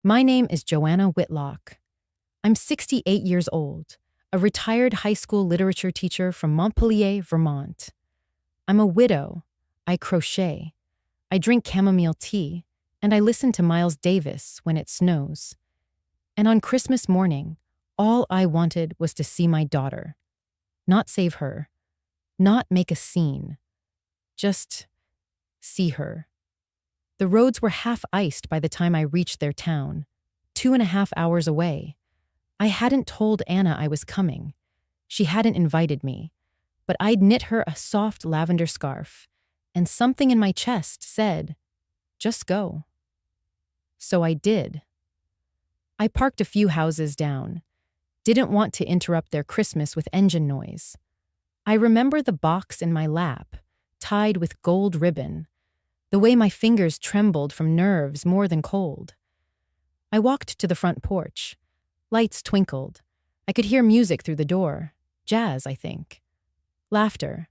My name is Joanna Whitlock. I'm 68 years old, a retired high school literature teacher from Montpelier, Vermont. I'm a widow. I crochet. I drink chamomile tea, and I listen to Miles Davis when it snows. And on Christmas morning, all I wanted was to see my daughter. Not save her. Not make a scene. Just see her. The roads were half iced by the time I reached their town, 2.5 hours away. I hadn't told Anna I was coming. She hadn't invited me, but I'd knit her a soft lavender scarf, and something in my chest said, just go. So I did. I parked a few houses down. Didn't want to interrupt their Christmas with engine noise. I remember the box in my lap, tied with gold ribbon, the way my fingers trembled from nerves more than cold. I walked to the front porch. Lights twinkled. I could hear music through the door. Jazz, I think. Laughter.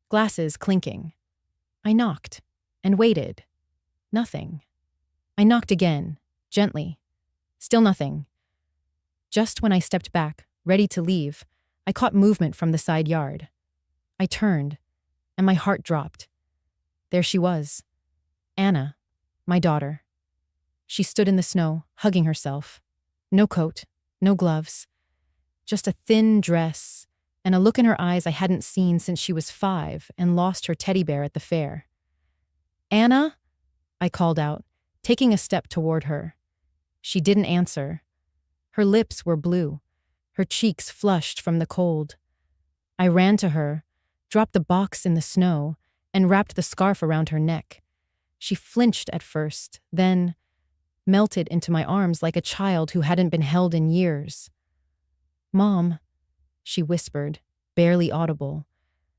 Glasses clinking. I knocked and waited. Nothing. I knocked again, gently. Still nothing. Just when I stepped back, ready to leave, I caught movement from the side yard. I turned, and my heart dropped. There she was. Anna, my daughter. She stood in the snow, hugging herself. No coat, no gloves. Just a thin dress, and a look in her eyes I hadn't seen since she was 5 and lost her teddy bear at the fair. Anna, I called out, taking a step toward her. She didn't answer. Her lips were blue, her cheeks flushed from the cold. I ran to her, dropped the box in the snow, and wrapped the scarf around her neck. She flinched at first, then melted into my arms like a child who hadn't been held in years. Mom, she whispered, barely audible.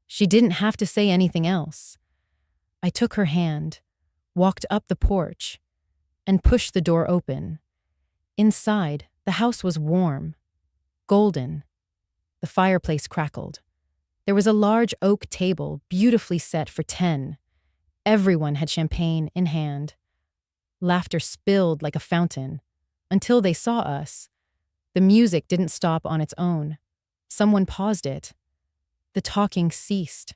She didn't have to say anything else. I took her hand, walked up the porch, and pushed the door open. Inside, the house was warm, golden. The fireplace crackled. There was a large oak table beautifully set for 10. Everyone had champagne in hand. Laughter spilled like a fountain. Until they saw us. The music didn't stop on its own. Someone paused it. The talking ceased.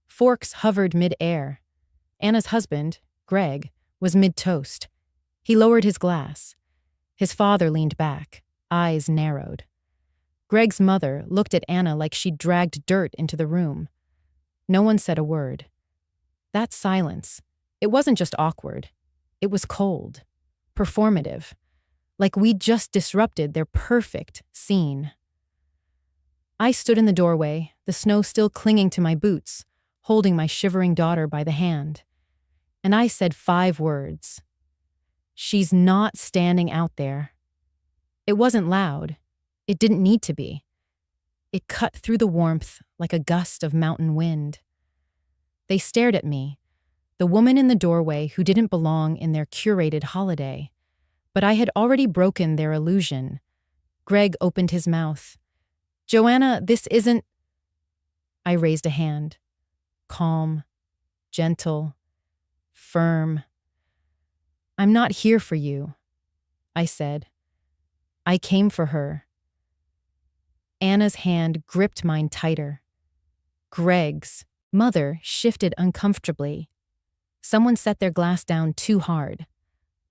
Forks hovered mid-air. Anna's husband, Greg, was mid-toast. He lowered his glass. His father leaned back, eyes narrowed. Greg's mother looked at Anna like she'd dragged dirt into the room. No one said a word. That silence, it wasn't just awkward. It was cold, performative, like we'd just disrupted their perfect scene. I stood in the doorway, the snow still clinging to my boots, holding my shivering daughter by the hand. And I said 5 words. She's not standing out there. It wasn't loud. It didn't need to be. It cut through the warmth like a gust of mountain wind. They stared at me, the woman in the doorway who didn't belong in their curated holiday. But I had already broken their illusion. Greg opened his mouth. Joanna, this isn't... I raised a hand. Calm, gentle, firm. I'm not here for you, I said. I came for her. Anna's hand gripped mine tighter. Greg's mother shifted uncomfortably. Someone set their glass down too hard.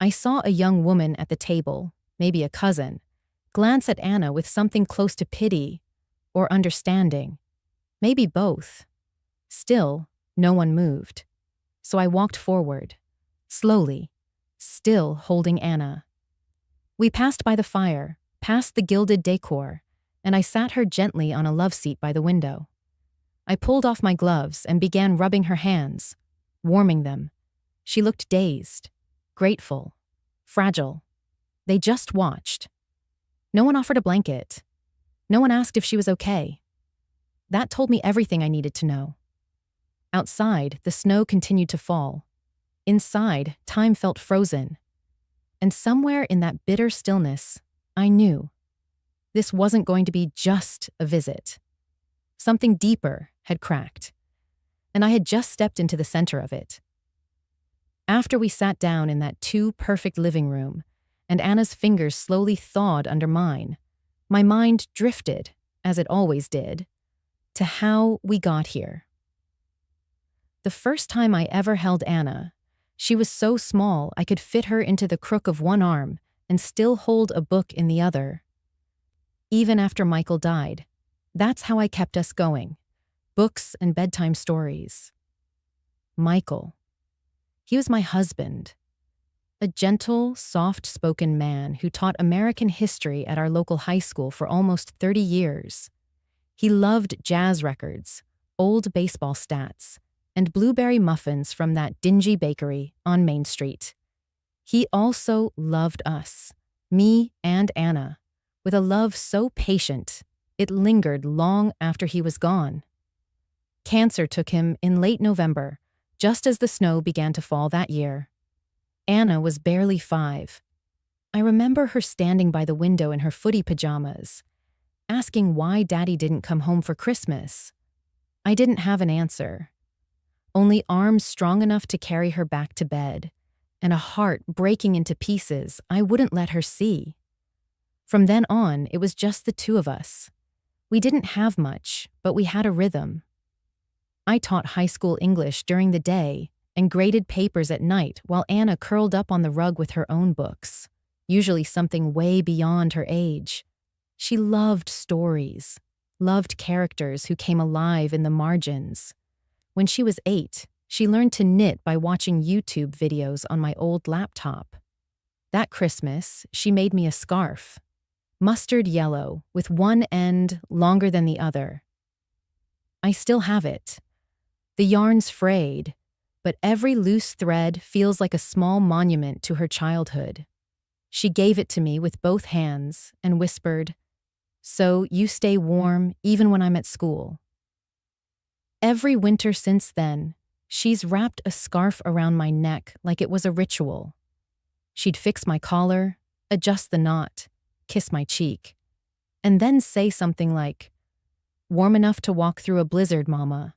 I saw a young woman at the table, maybe a cousin, glance at Anna with something close to pity or understanding. Maybe both. Still, no one moved. So I walked forward, slowly, still holding Anna. We passed by the fire, past the gilded decor, and I sat her gently on a love seat by the window. I pulled off my gloves and began rubbing her hands, warming them. She looked dazed, grateful, fragile. They just watched. No one offered a blanket. No one asked if she was okay. That told me everything I needed to know. Outside, the snow continued to fall. Inside, time felt frozen. And somewhere in that bitter stillness, I knew this wasn't going to be just a visit. Something deeper had cracked, and I had just stepped into the center of it. After we sat down in that too-perfect living room, and Anna's fingers slowly thawed under mine. My mind drifted, as it always did, to how we got here. The first time I ever held Anna, she was so small I could fit her into the crook of one arm and still hold a book in the other. Even after Michael died, that's how I kept us going. Books and bedtime stories. Michael. He was my husband. A gentle, soft-spoken man who taught American history at our local high school for almost 30 years. He loved jazz records, old baseball stats, and blueberry muffins from that dingy bakery on Main Street. He also loved us, me and Anna, with a love so patient, it lingered long after he was gone. Cancer took him in late November, just as the snow began to fall that year. Anna was barely 5. I remember her standing by the window in her footy pajamas, asking why Daddy didn't come home for Christmas. I didn't have an answer. Only arms strong enough to carry her back to bed, and a heart breaking into pieces I wouldn't let her see. From then on, it was just the two of us. We didn't have much, but we had a rhythm. I taught high school English during the day and graded papers at night while Anna curled up on the rug with her own books, usually something way beyond her age. She loved stories, loved characters who came alive in the margins. When she was 8, she learned to knit by watching YouTube videos on my old laptop. That Christmas, she made me a scarf, mustard yellow with one end longer than the other. I still have it. The yarn's frayed, but every loose thread feels like a small monument to her childhood. She gave it to me with both hands and whispered, "So you stay warm even when I'm at school." Every winter since then, she's wrapped a scarf around my neck like it was a ritual. She'd fix my collar, adjust the knot, kiss my cheek, and then say something like, "Warm enough to walk through a blizzard, Mama."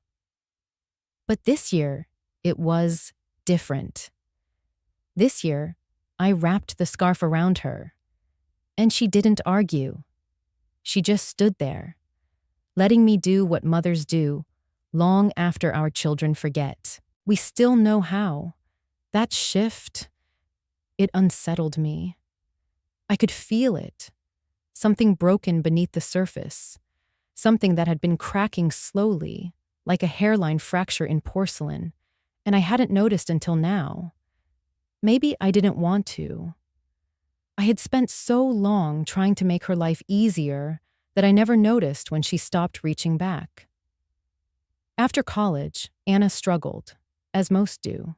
But this year, it was different. This year, I wrapped the scarf around her, and she didn't argue. She just stood there, letting me do what mothers do long after our children forget. We still know how. That shift, it unsettled me. I could feel it, something broken beneath the surface, something that had been cracking slowly, like a hairline fracture in porcelain, and I hadn't noticed until now. Maybe I didn't want to. I had spent so long trying to make her life easier that I never noticed when she stopped reaching back. After college, Anna struggled, as most do.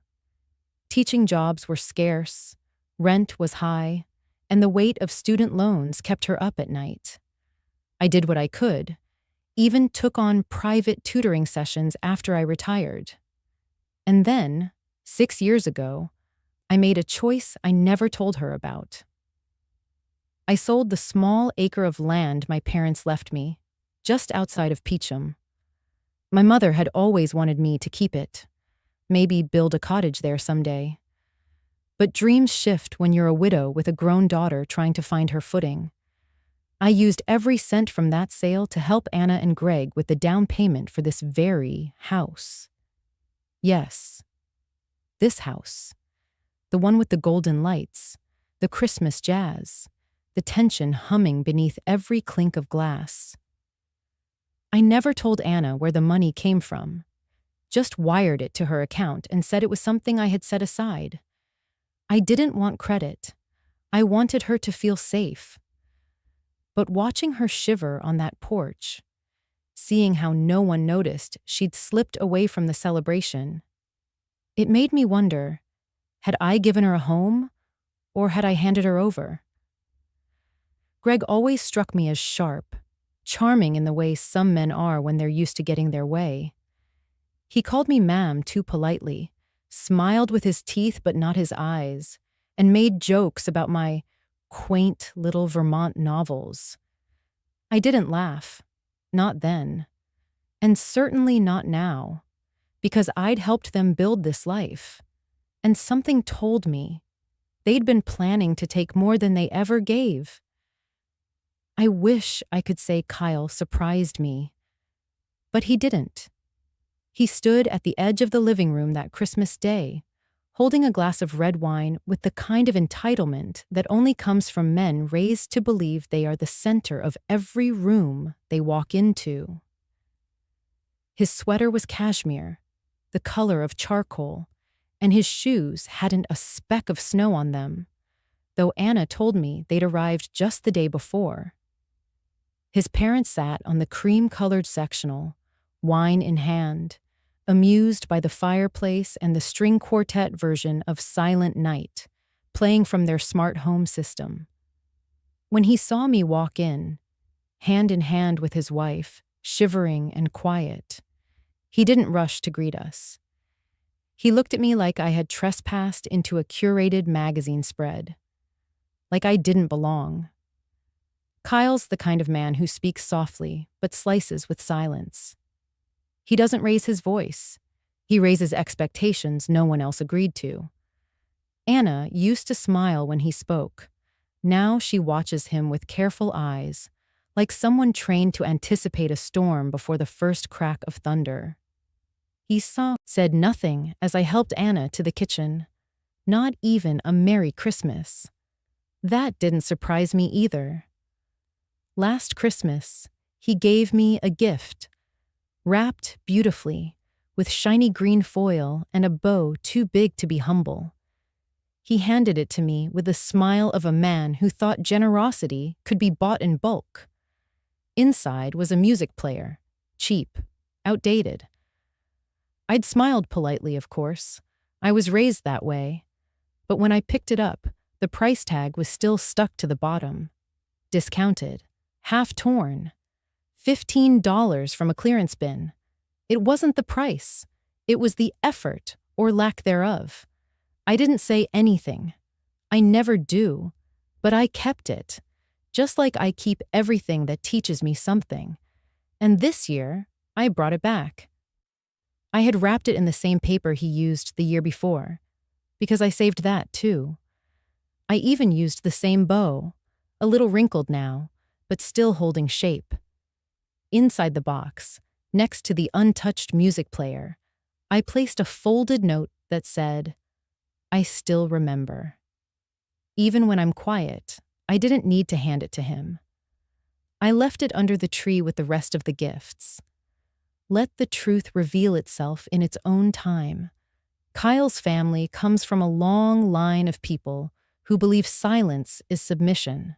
Teaching jobs were scarce, rent was high, and the weight of student loans kept her up at night. I did what I could, even took on private tutoring sessions after I retired. And then, 6 years ago, I made a choice I never told her about. I sold the small acre of land my parents left me, just outside of Peacham. My mother had always wanted me to keep it, maybe build a cottage there someday. But dreams shift when you're a widow with a grown daughter trying to find her footing. I used every cent from that sale to help Anna and Greg with the down payment for this very house. Yes, this house. The one with the golden lights, the Christmas jazz, the tension humming beneath every clink of glass. I never told Anna where the money came from, just wired it to her account and said it was something I had set aside. I didn't want credit. I wanted her to feel safe. But watching her shiver on that porch, seeing how no one noticed she'd slipped away from the celebration, it made me wonder, had I given her a home, or had I handed her over? Greg always struck me as sharp, charming in the way some men are when they're used to getting their way. He called me ma'am too politely, smiled with his teeth but not his eyes, and made jokes about my quaint little Vermont novels. I didn't laugh, not then, and certainly not now, because I'd helped them build this life, and something told me They'd been planning to take more than they ever gave. I wish I could say Kyle surprised me, but he didn't. He stood at the edge of the living room that Christmas day, holding a glass of red wine with the kind of entitlement that only comes from men raised to believe they are the center of every room they walk into. His sweater was cashmere, the color of charcoal, and his shoes hadn't a speck of snow on them, though Anna told me they'd arrived just the day before. His parents sat on the cream-colored sectional, wine in hand, amused by the fireplace and the string quartet version of Silent Night, playing from their smart home system. When he saw me walk in, hand in hand with his wife, shivering and quiet, he didn't rush to greet us. He looked at me like I had trespassed into a curated magazine spread, like I didn't belong. Kyle's the kind of man who speaks softly but slices with silence. He doesn't raise his voice. He raises expectations no one else agreed to. Anna used to smile when he spoke. Now she watches him with careful eyes, like someone trained to anticipate a storm before the first crack of thunder. He said nothing as I helped Anna to the kitchen. Not even a Merry Christmas. That didn't surprise me either. Last Christmas, he gave me a gift, wrapped beautifully, with shiny green foil and a bow too big to be humble. He handed it to me with the smile of a man who thought generosity could be bought in bulk. Inside was a music player, cheap, outdated. I'd smiled politely, of course. I was raised that way. But when I picked it up, the price tag was still stuck to the bottom. Discounted. Half torn. $15 from a clearance bin. It wasn't the price. It was the effort, or lack thereof. I didn't say anything. I never do. But I kept it. Just like I keep everything that teaches me something. And this year, I brought it back. I had wrapped it in the same paper he used the year before, because I saved that too. I even used the same bow, a little wrinkled now, but still holding shape. Inside the box, next to the untouched music player, I placed a folded note that said, "I still remember." Even when I'm quiet, I didn't need to hand it to him. I left it under the tree with the rest of the gifts. Let the truth reveal itself in its own time. Kyle's family comes from a long line of people who believe silence is submission,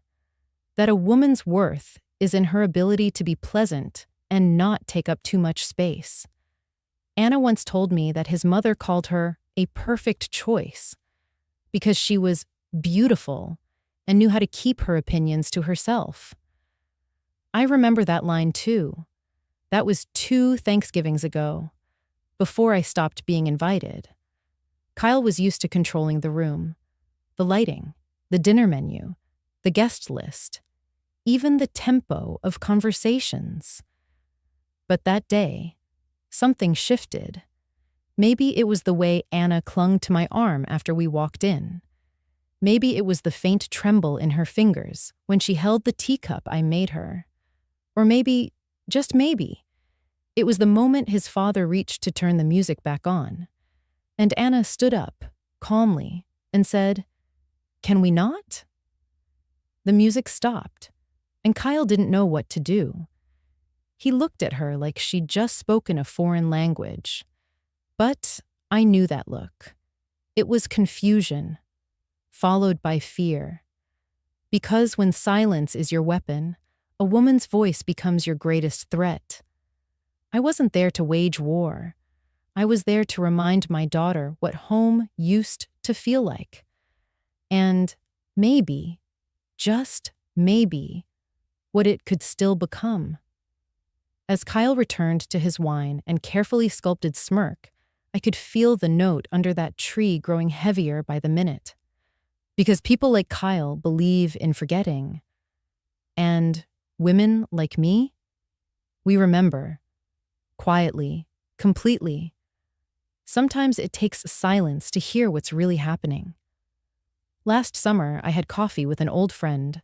that a woman's worth is in her ability to be pleasant and not take up too much space. Anna once told me that his mother called her a perfect choice because she was beautiful and knew how to keep her opinions to herself. I remember that line too. That was 2 Thanksgivings ago, before I stopped being invited. Kyle was used to controlling the room, the lighting, the dinner menu, the guest list, even the tempo of conversations. But that day, something shifted. Maybe it was the way Anna clung to my arm after we walked in. Maybe it was the faint tremble in her fingers when she held the teacup I made her. Or maybe, just maybe, it was the moment his father reached to turn the music back on. And Anna stood up, calmly, and said, "Can we not?" The music stopped, and Kyle didn't know what to do. He looked at her like she'd just spoken a foreign language. But I knew that look. It was confusion, followed by fear. Because when silence is your weapon, a woman's voice becomes your greatest threat. I wasn't there to wage war. I was there to remind my daughter what home used to feel like. And maybe, just maybe, what it could still become. As Kyle returned to his wine and carefully sculpted smirk, I could feel the note under that tree growing heavier by the minute. Because people like Kyle believe in forgetting. And women like me, we remember. Quietly, completely. Sometimes it takes silence to hear what's really happening. Last summer, I had coffee with an old friend,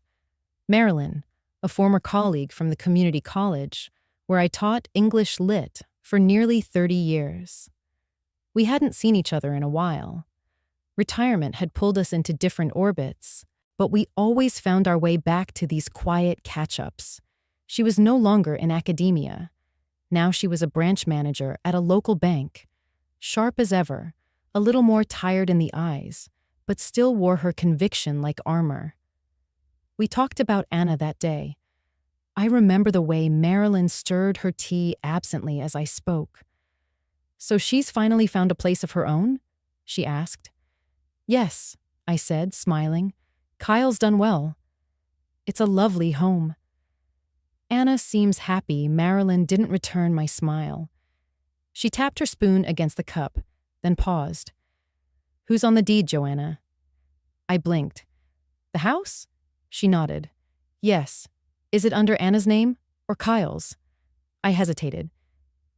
Marilyn, a former colleague from the community college, where I taught English Lit for nearly 30 years. We hadn't seen each other in a while. Retirement had pulled us into different orbits, but we always found our way back to these quiet catch-ups. She was no longer in academia. Now she was a branch manager at a local bank, sharp as ever, a little more tired in the eyes, but still wore her conviction like armor. We talked about Anna that day. I remember the way Marilyn stirred her tea absently as I spoke. "So she's finally found a place of her own?" she asked. "Yes," I said, smiling. "Kyle's done well. It's a lovely home." Anna seems happy Marilyn didn't return my smile. She tapped her spoon against the cup, then paused. "Who's on the deed, Joanna?" I blinked. "The house?" She nodded. "Yes. Is it under Anna's name or Kyle's?" I hesitated.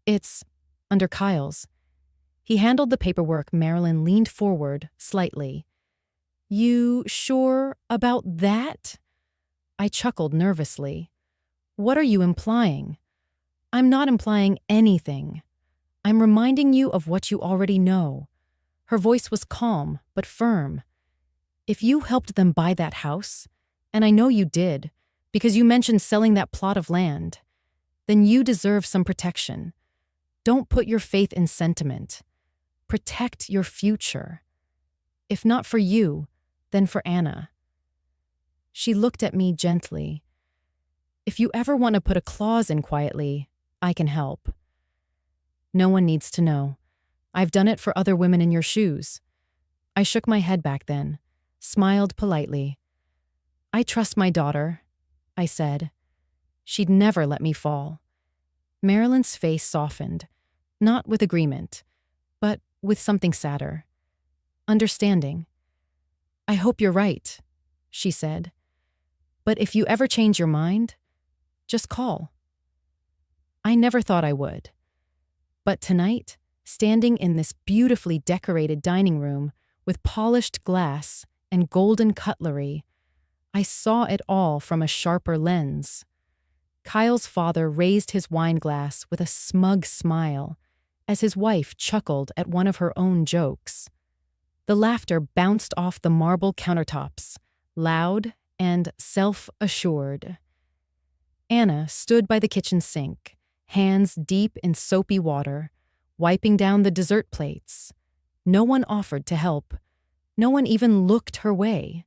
"It's under Kyle's." He handled the paperwork. Marilyn leaned forward slightly. "You sure about that?" I chuckled nervously. "What are you implying?" "I'm not implying anything. I'm reminding you of what you already know." Her voice was calm but firm. "If you helped them buy that house, and I know you did, because you mentioned selling that plot of land, then you deserve some protection. Don't put your faith in sentiment. Protect your future. If not for you, then for Anna." She looked at me gently. "If you ever want to put a clause in quietly, I can help." "No one needs to know. I've done it for other women in your shoes." I shook my head back then, smiled politely. "I trust my daughter," I said. She'd never let me fall. Marilyn's face softened, not with agreement, but with something sadder. Understanding. "I hope you're right," she said. "But if you ever change your mind, just call." I never thought I would. But tonight, standing in this beautifully decorated dining room with polished glass and golden cutlery, I saw it all from a sharper lens. Kyle's father raised his wine glass with a smug smile as his wife chuckled at one of her own jokes. The laughter bounced off the marble countertops, loud and self-assured. Anna stood by the kitchen sink, hands deep in soapy water, wiping down the dessert plates. No one offered to help. No one even looked her way.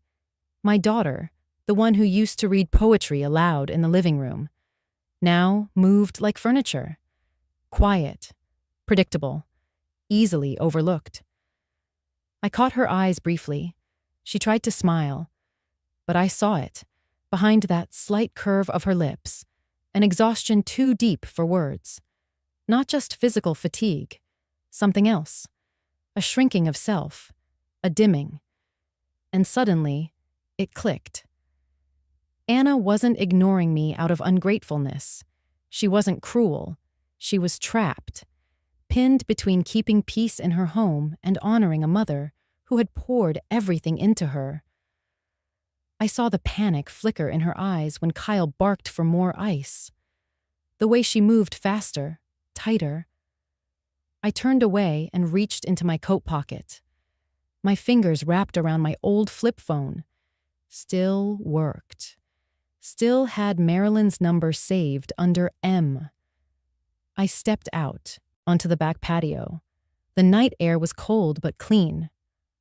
My daughter, the one who used to read poetry aloud in the living room, now moved like furniture. Quiet, predictable, easily overlooked. I caught her eyes briefly. She tried to smile, but I saw it, behind that slight curve of her lips, an exhaustion too deep for words. Not just physical fatigue, something else. A shrinking of self, a dimming. And suddenly, it clicked. Anna wasn't ignoring me out of ungratefulness. She wasn't cruel. She was trapped, pinned between keeping peace in her home and honoring a mother who had poured everything into her. I saw the panic flicker in her eyes when Kyle barked for more ice. The way she moved faster, tighter. I turned away and reached into my coat pocket. My fingers wrapped around my old flip phone. Still worked. Still had Marilyn's number saved under M. I stepped out onto the back patio. The night air was cold but clean.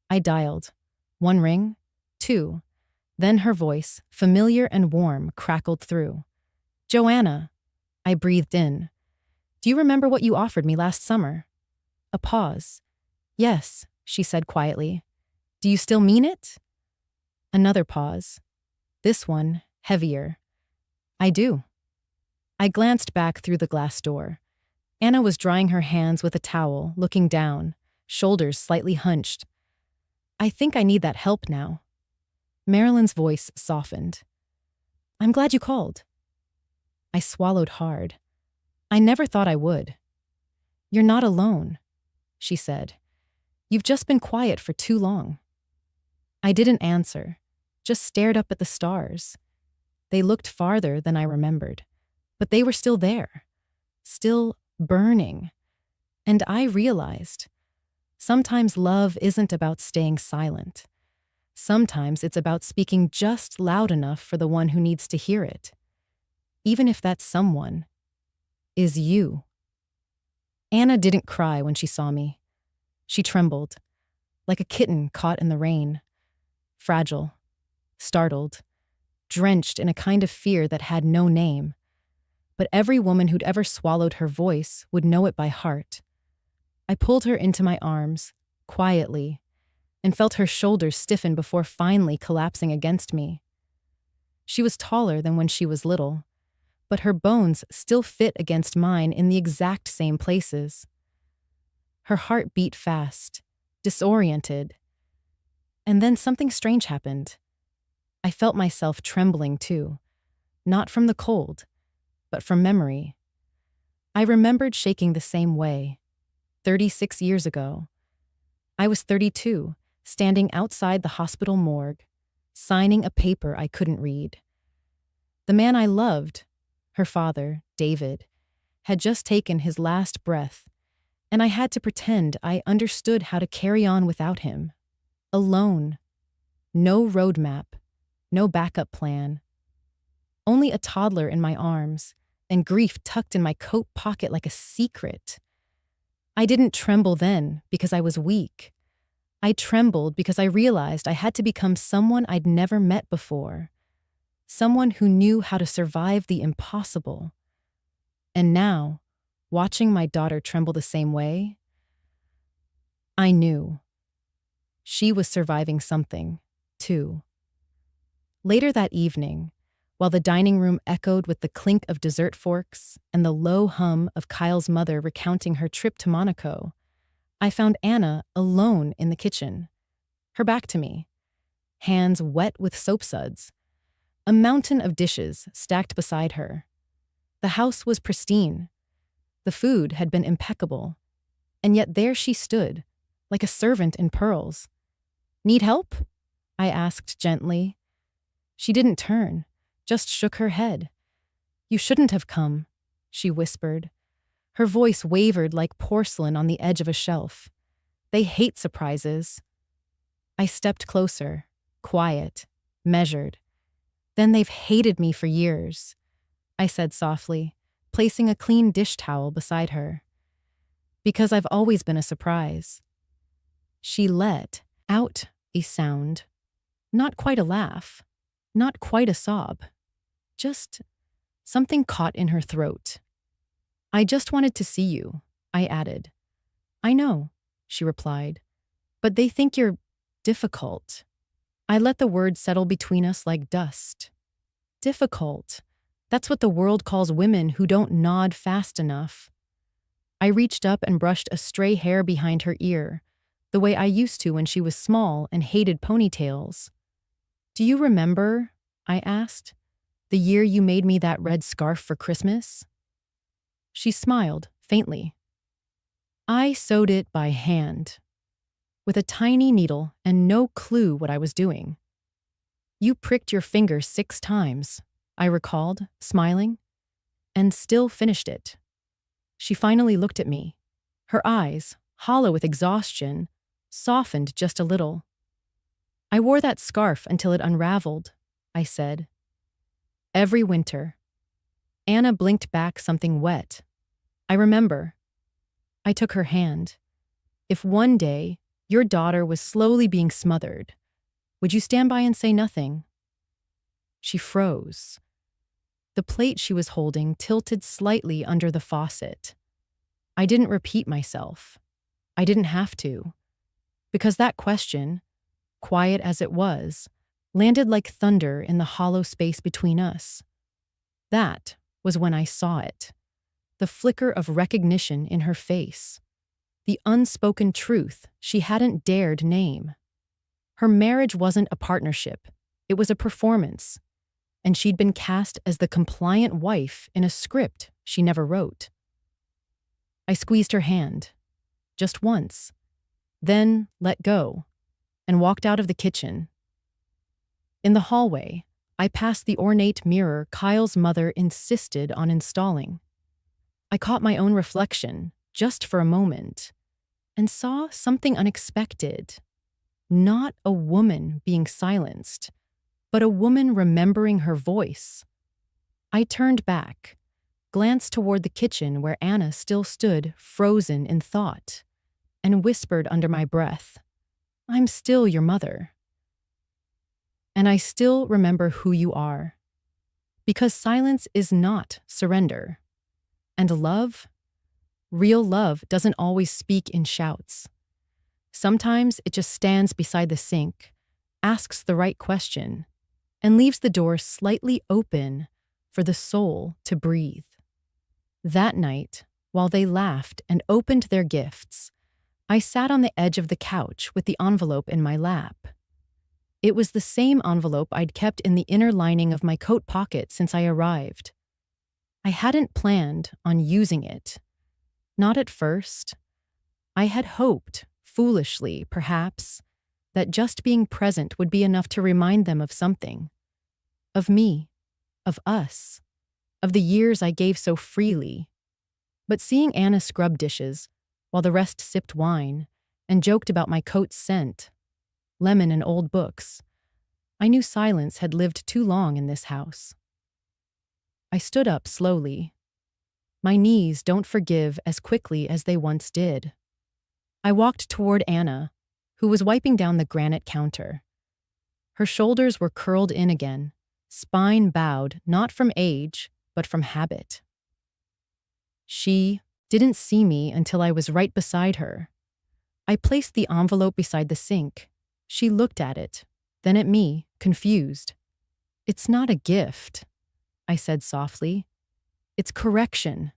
I dialed. 1 ring, 2. Then her voice, familiar and warm, crackled through. "Joanna." I breathed in. "Do you remember what you offered me last summer?" A pause. "Yes," she said quietly. "Do you still mean it?" Another pause. This one, heavier. "I do." I glanced back through the glass door. Anna was drying her hands with a towel, looking down, shoulders slightly hunched. "I think I need that help now." Marilyn's voice softened. "I'm glad you called." I swallowed hard. I never thought I would. "You're not alone," she said. "You've just been quiet for too long." I didn't answer, just stared up at the stars. They looked farther than I remembered, but they were still there, still burning. And I realized sometimes love isn't about staying silent. Sometimes it's about speaking just loud enough for the one who needs to hear it, even if that someone is you. Anna didn't cry when she saw me. She trembled, like a kitten caught in the rain, fragile, startled, drenched in a kind of fear that had no name. But every woman who'd ever swallowed her voice would know it by heart. I pulled her into my arms, quietly, and felt her shoulders stiffen before finally collapsing against me. She was taller than when she was little, but her bones still fit against mine in the exact same places. Her heart beat fast, disoriented. And then something strange happened. I felt myself trembling too, not from the cold, but from memory. I remembered shaking the same way, 36 years ago. I was 32, standing outside the hospital morgue, signing a paper I couldn't read. The man I loved, her father, David, had just taken his last breath, and I had to pretend I understood how to carry on without him. Alone. No roadmap, no backup plan. Only a toddler in my arms, and grief tucked in my coat pocket like a secret. I didn't tremble then because I was weak. I trembled because I realized I had to become someone I'd never met before. Someone who knew how to survive the impossible. And now, watching my daughter tremble the same way, I knew. She was surviving something, too. Later that evening, while the dining room echoed with the clink of dessert forks and the low hum of Kyle's mother recounting her trip to Monaco, I found Anna alone in the kitchen, her back to me, hands wet with soap suds, a mountain of dishes stacked beside her. The house was pristine. The food had been impeccable. And yet there she stood, like a servant in pearls. "Need help?" I asked gently. She didn't turn, just shook her head. "You shouldn't have come," she whispered. Her voice wavered like porcelain on the edge of a shelf. "They hate surprises." I stepped closer, quiet, measured. "Then they've hated me for years," I said softly, placing a clean dish towel beside her. "Because I've always been a surprise." She let out a sound, not quite a laugh, not quite a sob, just something caught in her throat. "I just wanted to see you," I added. "I know," she replied, "but they think you're difficult." I let the word settle between us like dust. Difficult. That's what the world calls women who don't nod fast enough. I reached up and brushed a stray hair behind her ear, the way I used to when she was small and hated ponytails. "Do you remember," I asked, "the year you made me that red scarf for Christmas?" She smiled, faintly. "I sewed it by hand, with a tiny needle and no clue what I was doing." "You pricked your finger 6 times, I recalled, smiling, "and still finished it." She finally looked at me. Her eyes, hollow with exhaustion, softened just a little. "I wore that scarf until it unraveled," I said. "Every winter." Anna blinked back something wet. "I remember." I took her hand. "If one day your daughter was slowly being smothered, would you stand by and say nothing?" She froze. The plate she was holding tilted slightly under the faucet. I didn't repeat myself. I didn't have to. Because that question, quiet as it was, landed like thunder in the hollow space between us. That was when I saw it. The flicker of recognition in her face. The unspoken truth she hadn't dared name. Her marriage wasn't a partnership. It was a performance. And she'd been cast as the compliant wife in a script she never wrote. I squeezed her hand, just once, then let go, and walked out of the kitchen, In the hallway, I passed the ornate mirror Kyle's mother insisted on installing. I caught my own reflection, just for a moment, and saw something unexpected. Not a woman being silenced, but a woman remembering her voice. I turned back, glanced toward the kitchen where Anna still stood, frozen in thought, and whispered under my breath, "I'm still your mother. And I still remember who you are." Because silence is not surrender. And love, real love, doesn't always speak in shouts. Sometimes it just stands beside the sink, asks the right question, and leaves the door slightly open for the soul to breathe. That night, while they laughed and opened their gifts, I sat on the edge of the couch with the envelope in my lap. It was the same envelope I'd kept in the inner lining of my coat pocket since I arrived. I hadn't planned on using it. Not at first. I had hoped, foolishly perhaps, that just being present would be enough to remind them of something. Of me. Of us. Of the years I gave so freely. But seeing Anna scrub dishes, while the rest sipped wine, and joked about my coat's scent, lemon and old books, I knew silence had lived too long in this house. I stood up slowly. My knees don't forgive as quickly as they once did. I walked toward Anna, who was wiping down the granite counter. Her shoulders were curled in again, spine bowed not from age, but from habit. She didn't see me until I was right beside her. I placed the envelope beside the sink. She looked at it, then at me, confused. "It's not a gift," I said softly. "It's correction."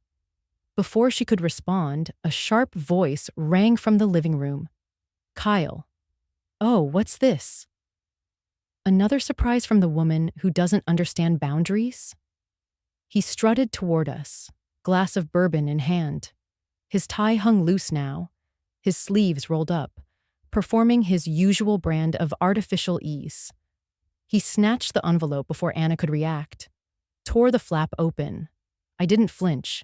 Before she could respond, a sharp voice rang from the living room. "Kyle." "Oh, what's this?" Another surprise from the woman who doesn't understand boundaries? He strutted toward us, glass of bourbon in hand. His tie hung loose now, his sleeves rolled up, performing his usual brand of artificial ease. He snatched the envelope before Anna could react, tore the flap open. I didn't flinch.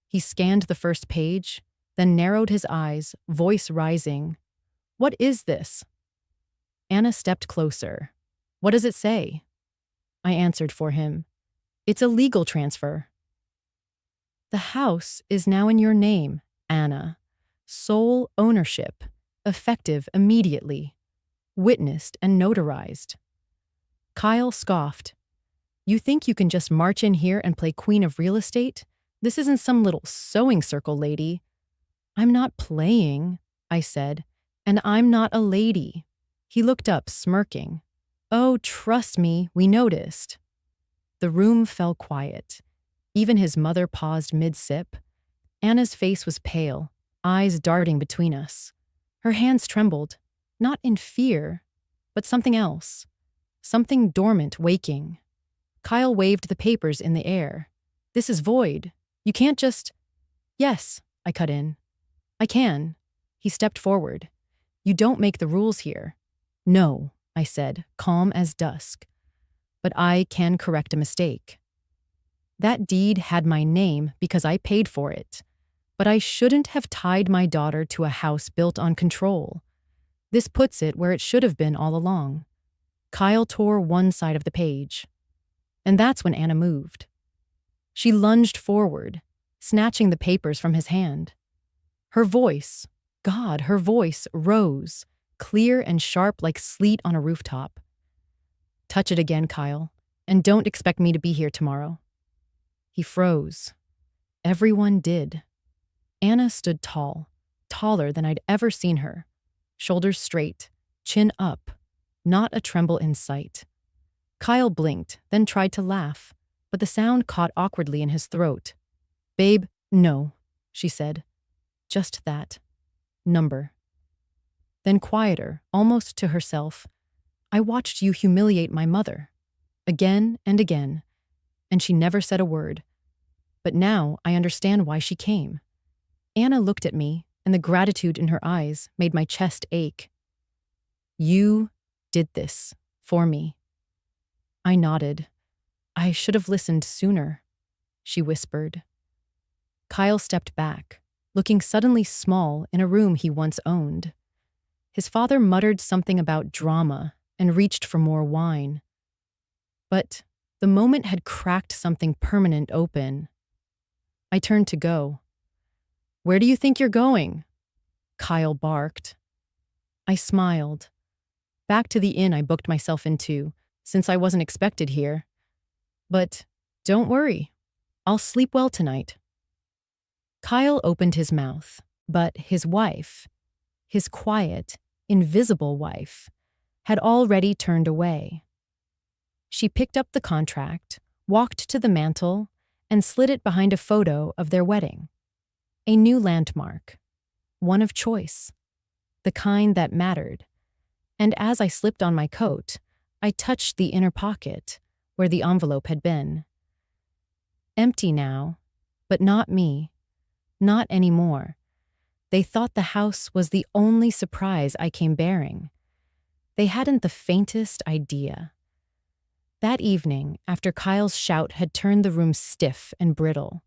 He scanned the first page, then narrowed his eyes, voice rising. "What is this?" Anna stepped closer. "What does it say?" I answered for him. "It's a legal transfer." "The house is now in your name, Anna. Sole ownership, effective immediately. Witnessed and notarized." Kyle scoffed. "You think you can just march in here and play queen of real estate? This isn't some little sewing circle, lady." "I'm not playing," I said, "and I'm not a lady." He looked up, smirking. "Oh, trust me, we noticed." The room fell quiet. Even his mother paused mid-sip. Anna's face was pale, eyes darting between us. Her hands trembled, not in fear, but something else. Something dormant waking. Kyle waved the papers in the air. "This is void. You can't just—" "Yes," I cut in. "I can." He stepped forward. "You don't make the rules here." "No," I said, calm as dusk. "But I can correct a mistake. That deed had my name because I paid for it. But I shouldn't have tied my daughter to a house built on control. This puts it where it should have been all along." Kyle tore one side of the page. And that's when Anna moved. She lunged forward, snatching the papers from his hand. Her voice, God, her voice rose, clear and sharp like sleet on a rooftop. "Touch it again, Kyle, and don't expect me to be here tomorrow." He froze. Everyone did. Anna stood tall, taller than I'd ever seen her. Shoulders straight, chin up, not a tremble in sight. Kyle blinked, then tried to laugh, but the sound caught awkwardly in his throat. "Babe, no," she said. "Just that. Number." Then quieter, almost to herself, "I watched you humiliate my mother. Again and again. And she never said a word. But now I understand why she came." Anna looked at me, and the gratitude in her eyes made my chest ache. "You did this for me." I nodded. I should have listened sooner, she whispered. Kyle stepped back, looking suddenly small in a room he once owned. His father muttered something about drama and reached for more wine. But the moment had cracked something permanent open. I turned to go. "Where do you think you're going?" Kyle barked. I smiled. Back to the inn I booked myself into, since I wasn't expected here. But don't worry, I'll sleep well tonight. Kyle opened his mouth, but his wife, his quiet, invisible wife, had already turned away. She picked up the contract, walked to the mantel, and slid it behind a photo of their wedding. A new landmark, one of choice, the kind that mattered. And as I slipped on my coat, I touched the inner pocket where the envelope had been. Empty now, but not me, not anymore. They thought the house was the only surprise I came bearing. They hadn't the faintest idea. That evening, after Kyle's shout had turned the room stiff and brittle,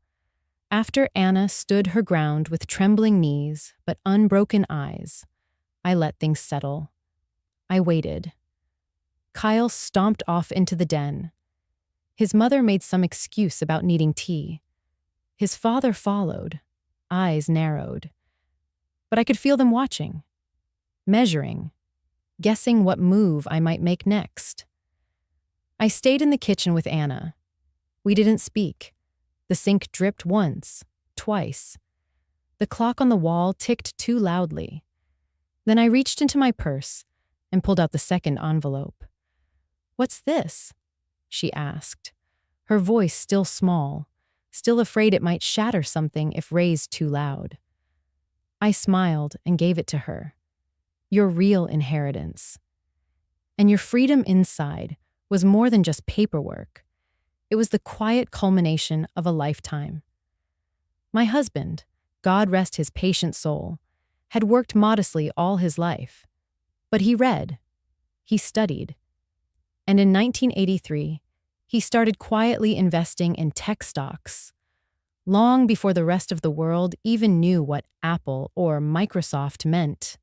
after Anna stood her ground with trembling knees but unbroken eyes, I let things settle. I waited. Kyle stomped off into the den. His mother made some excuse about needing tea. His father followed, eyes narrowed. But I could feel them watching, measuring, guessing what move I might make next. I stayed in the kitchen with Anna. We didn't speak. The sink dripped once, twice. The clock on the wall ticked too loudly. Then I reached into my purse and pulled out the second envelope. "What's this?" she asked, her voice still small, still afraid it might shatter something if raised too loud. I smiled and gave it to her. "Your real inheritance. And your freedom inside was more than just paperwork. It was the quiet culmination of a lifetime." My husband, God rest his patient soul, had worked modestly all his life. But he read. He studied. And in 1983, he started quietly investing in tech stocks, long before the rest of the world even knew what Apple or Microsoft meant.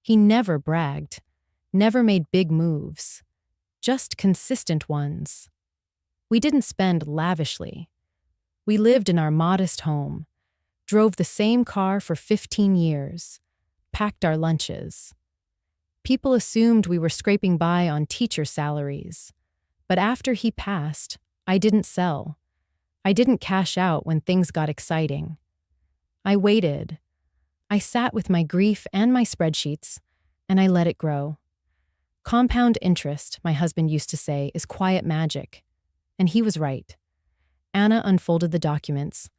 He never bragged, never made big moves, just consistent ones. We didn't spend lavishly. We lived in our modest home, drove the same car for 15 years, packed our lunches. People assumed we were scraping by on teacher salaries. But after he passed, I didn't sell. I didn't cash out when things got exciting. I waited. I sat with my grief and my spreadsheets, and I let it grow. Compound interest, my husband used to say, is quiet magic. And he was right. Anna unfolded the documents.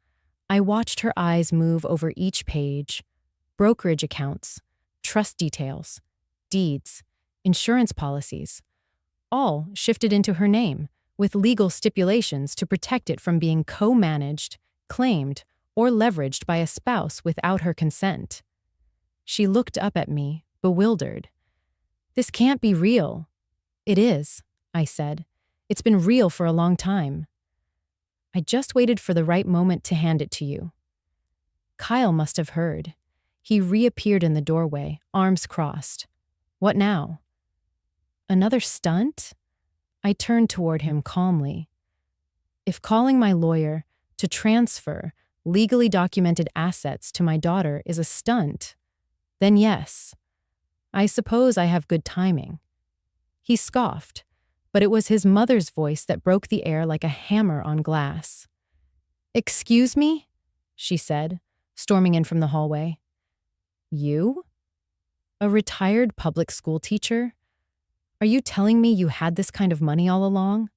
I watched her eyes move over each page. Brokerage accounts, trust details, deeds, insurance policies, all shifted into her name, with legal stipulations to protect it from being co-managed, claimed, or leveraged by a spouse without her consent. She looked up at me, bewildered. "This can't be real." "It is," I said. "It's been real for a long time." "I just waited for the right moment to hand it to you." Kyle must have heard. He reappeared in the doorway, arms crossed. "What now?" "Another stunt?" I turned toward him calmly. "If calling my lawyer to transfer legally documented assets to my daughter is a stunt, then yes. I suppose I have good timing." He scoffed, but it was his mother's voice that broke the air like a hammer on glass. "Excuse me?" she said, storming in from the hallway. "You? A retired public school teacher? Are you telling me you had this kind of money all along?"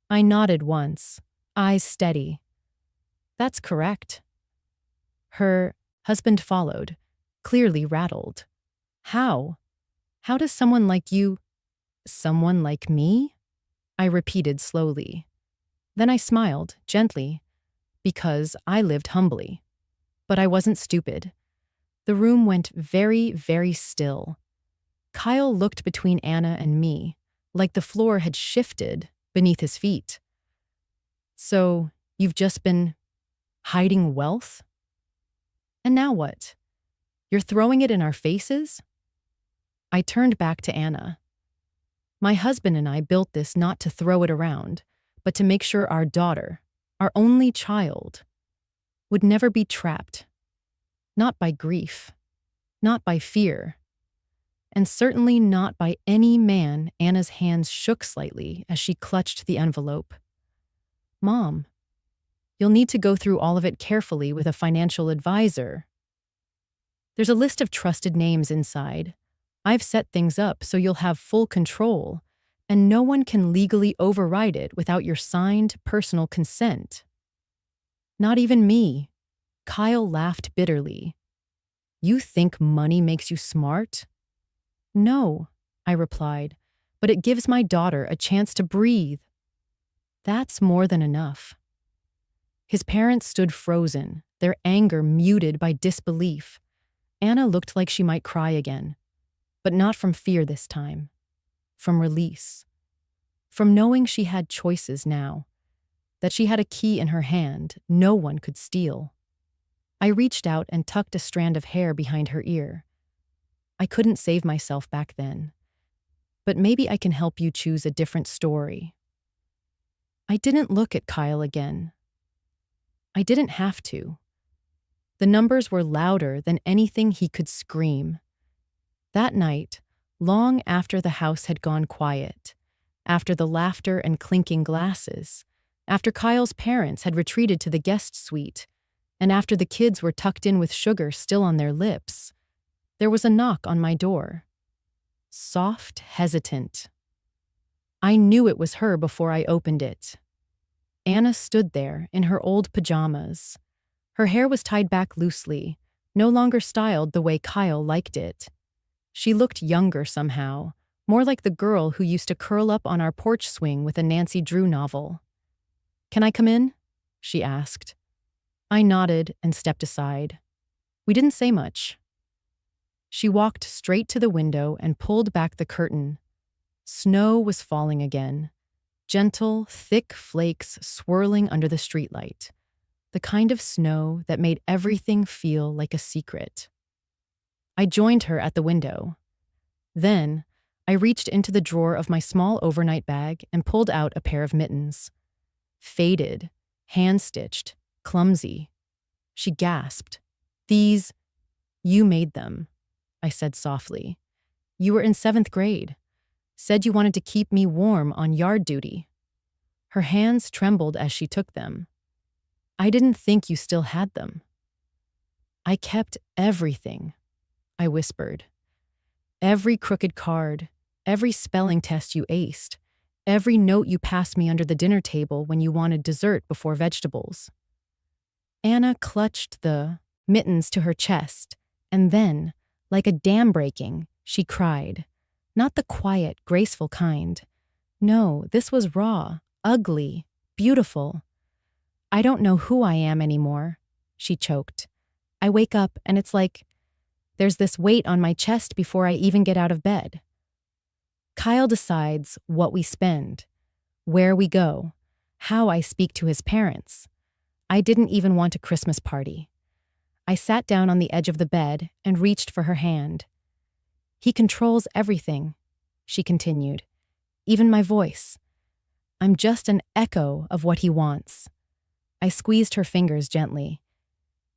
I nodded once, eyes steady. "That's correct." Her husband followed, clearly rattled. "How? How does someone like you—" "Someone like me?" I repeated slowly. Then I smiled, gently, because I lived humbly. But I wasn't stupid. The room went very, very still. Kyle looked between Anna and me, like the floor had shifted beneath his feet. So, you've just been hiding wealth? And now what? You're throwing it in our faces? I turned back to Anna. My husband and I built this not to throw it around, but to make sure our daughter, our only child, would never be trapped. Not by grief, not by fear, and certainly not by any man. Anna's hands shook slightly as she clutched the envelope. Mom, you'll need to go through all of it carefully with a financial advisor. There's a list of trusted names inside. I've set things up so you'll have full control, and no one can legally override it without your signed personal consent. Not even me. Kyle laughed bitterly. You think money makes you smart? No, I replied, but it gives my daughter a chance to breathe. That's more than enough. His parents stood frozen, their anger muted by disbelief. Anna looked like she might cry again, but not from fear this time. From release. From knowing she had choices now, that she had a key in her hand no one could steal. I reached out and tucked a strand of hair behind her ear. I couldn't save myself back then, but maybe I can help you choose a different story. I didn't look at Kyle again. I didn't have to. The numbers were louder than anything he could scream. That night, long after the house had gone quiet, after the laughter and clinking glasses, after Kyle's parents had retreated to the guest suite, and after the kids were tucked in with sugar still on their lips, there was a knock on my door. Soft, hesitant. I knew it was her before I opened it. Anna stood there in her old pajamas. Her hair was tied back loosely, no longer styled the way Kyle liked it. She looked younger somehow, more like the girl who used to curl up on our porch swing with a Nancy Drew novel. "Can I come in?" she asked. I nodded and stepped aside. We didn't say much. She walked straight to the window and pulled back the curtain. Snow was falling again. Gentle, thick flakes swirling under the streetlight. The kind of snow that made everything feel like a secret. I joined her at the window. Then, I reached into the drawer of my small overnight bag and pulled out a pair of mittens. Faded, hand-stitched, clumsy. She gasped. "These, you made them," I said softly. "You were in 7th grade. Said you wanted to keep me warm on yard duty." Her hands trembled as she took them. "I didn't think you still had them." "I kept everything," I whispered. "Every crooked card, every spelling test you aced, every note you passed me under the dinner table when you wanted dessert before vegetables." Anna clutched the mittens to her chest, and then, like a dam breaking, she cried. Not the quiet, graceful kind. No, this was raw, ugly, beautiful. "I don't know who I am anymore," she choked. "I wake up and it's like there's this weight on my chest before I even get out of bed." Kyle decides what we spend, where we go, how I speak to his parents. I didn't even want a Christmas party. I sat down on the edge of the bed and reached for her hand. "He controls everything," she continued, "even my voice. I'm just an echo of what he wants." I squeezed her fingers gently.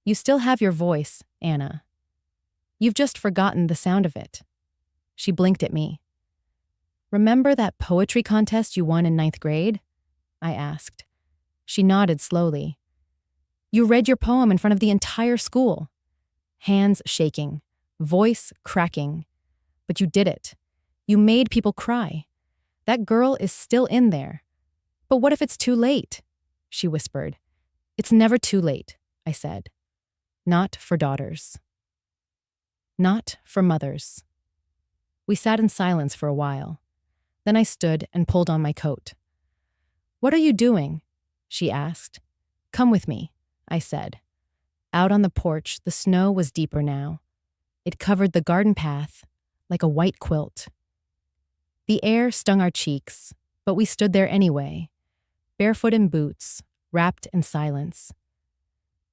"You still have your voice, Anna. You've just forgotten the sound of it." She blinked at me. "Remember that poetry contest you won in 9th grade?" I asked. She nodded slowly. "You read your poem in front of the entire school." Hands shaking, voice cracking. "But you did it. You made people cry. That girl is still in there." "But what if it's too late?" she whispered. "It's never too late," I said. "Not for daughters. Not for mothers." We sat in silence for a while. Then I stood and pulled on my coat. "What are you doing?" she asked. "Come with me," I said. Out on the porch, the snow was deeper now. It covered the garden path like a white quilt. The air stung our cheeks, but we stood there anyway, barefoot in boots, wrapped in silence.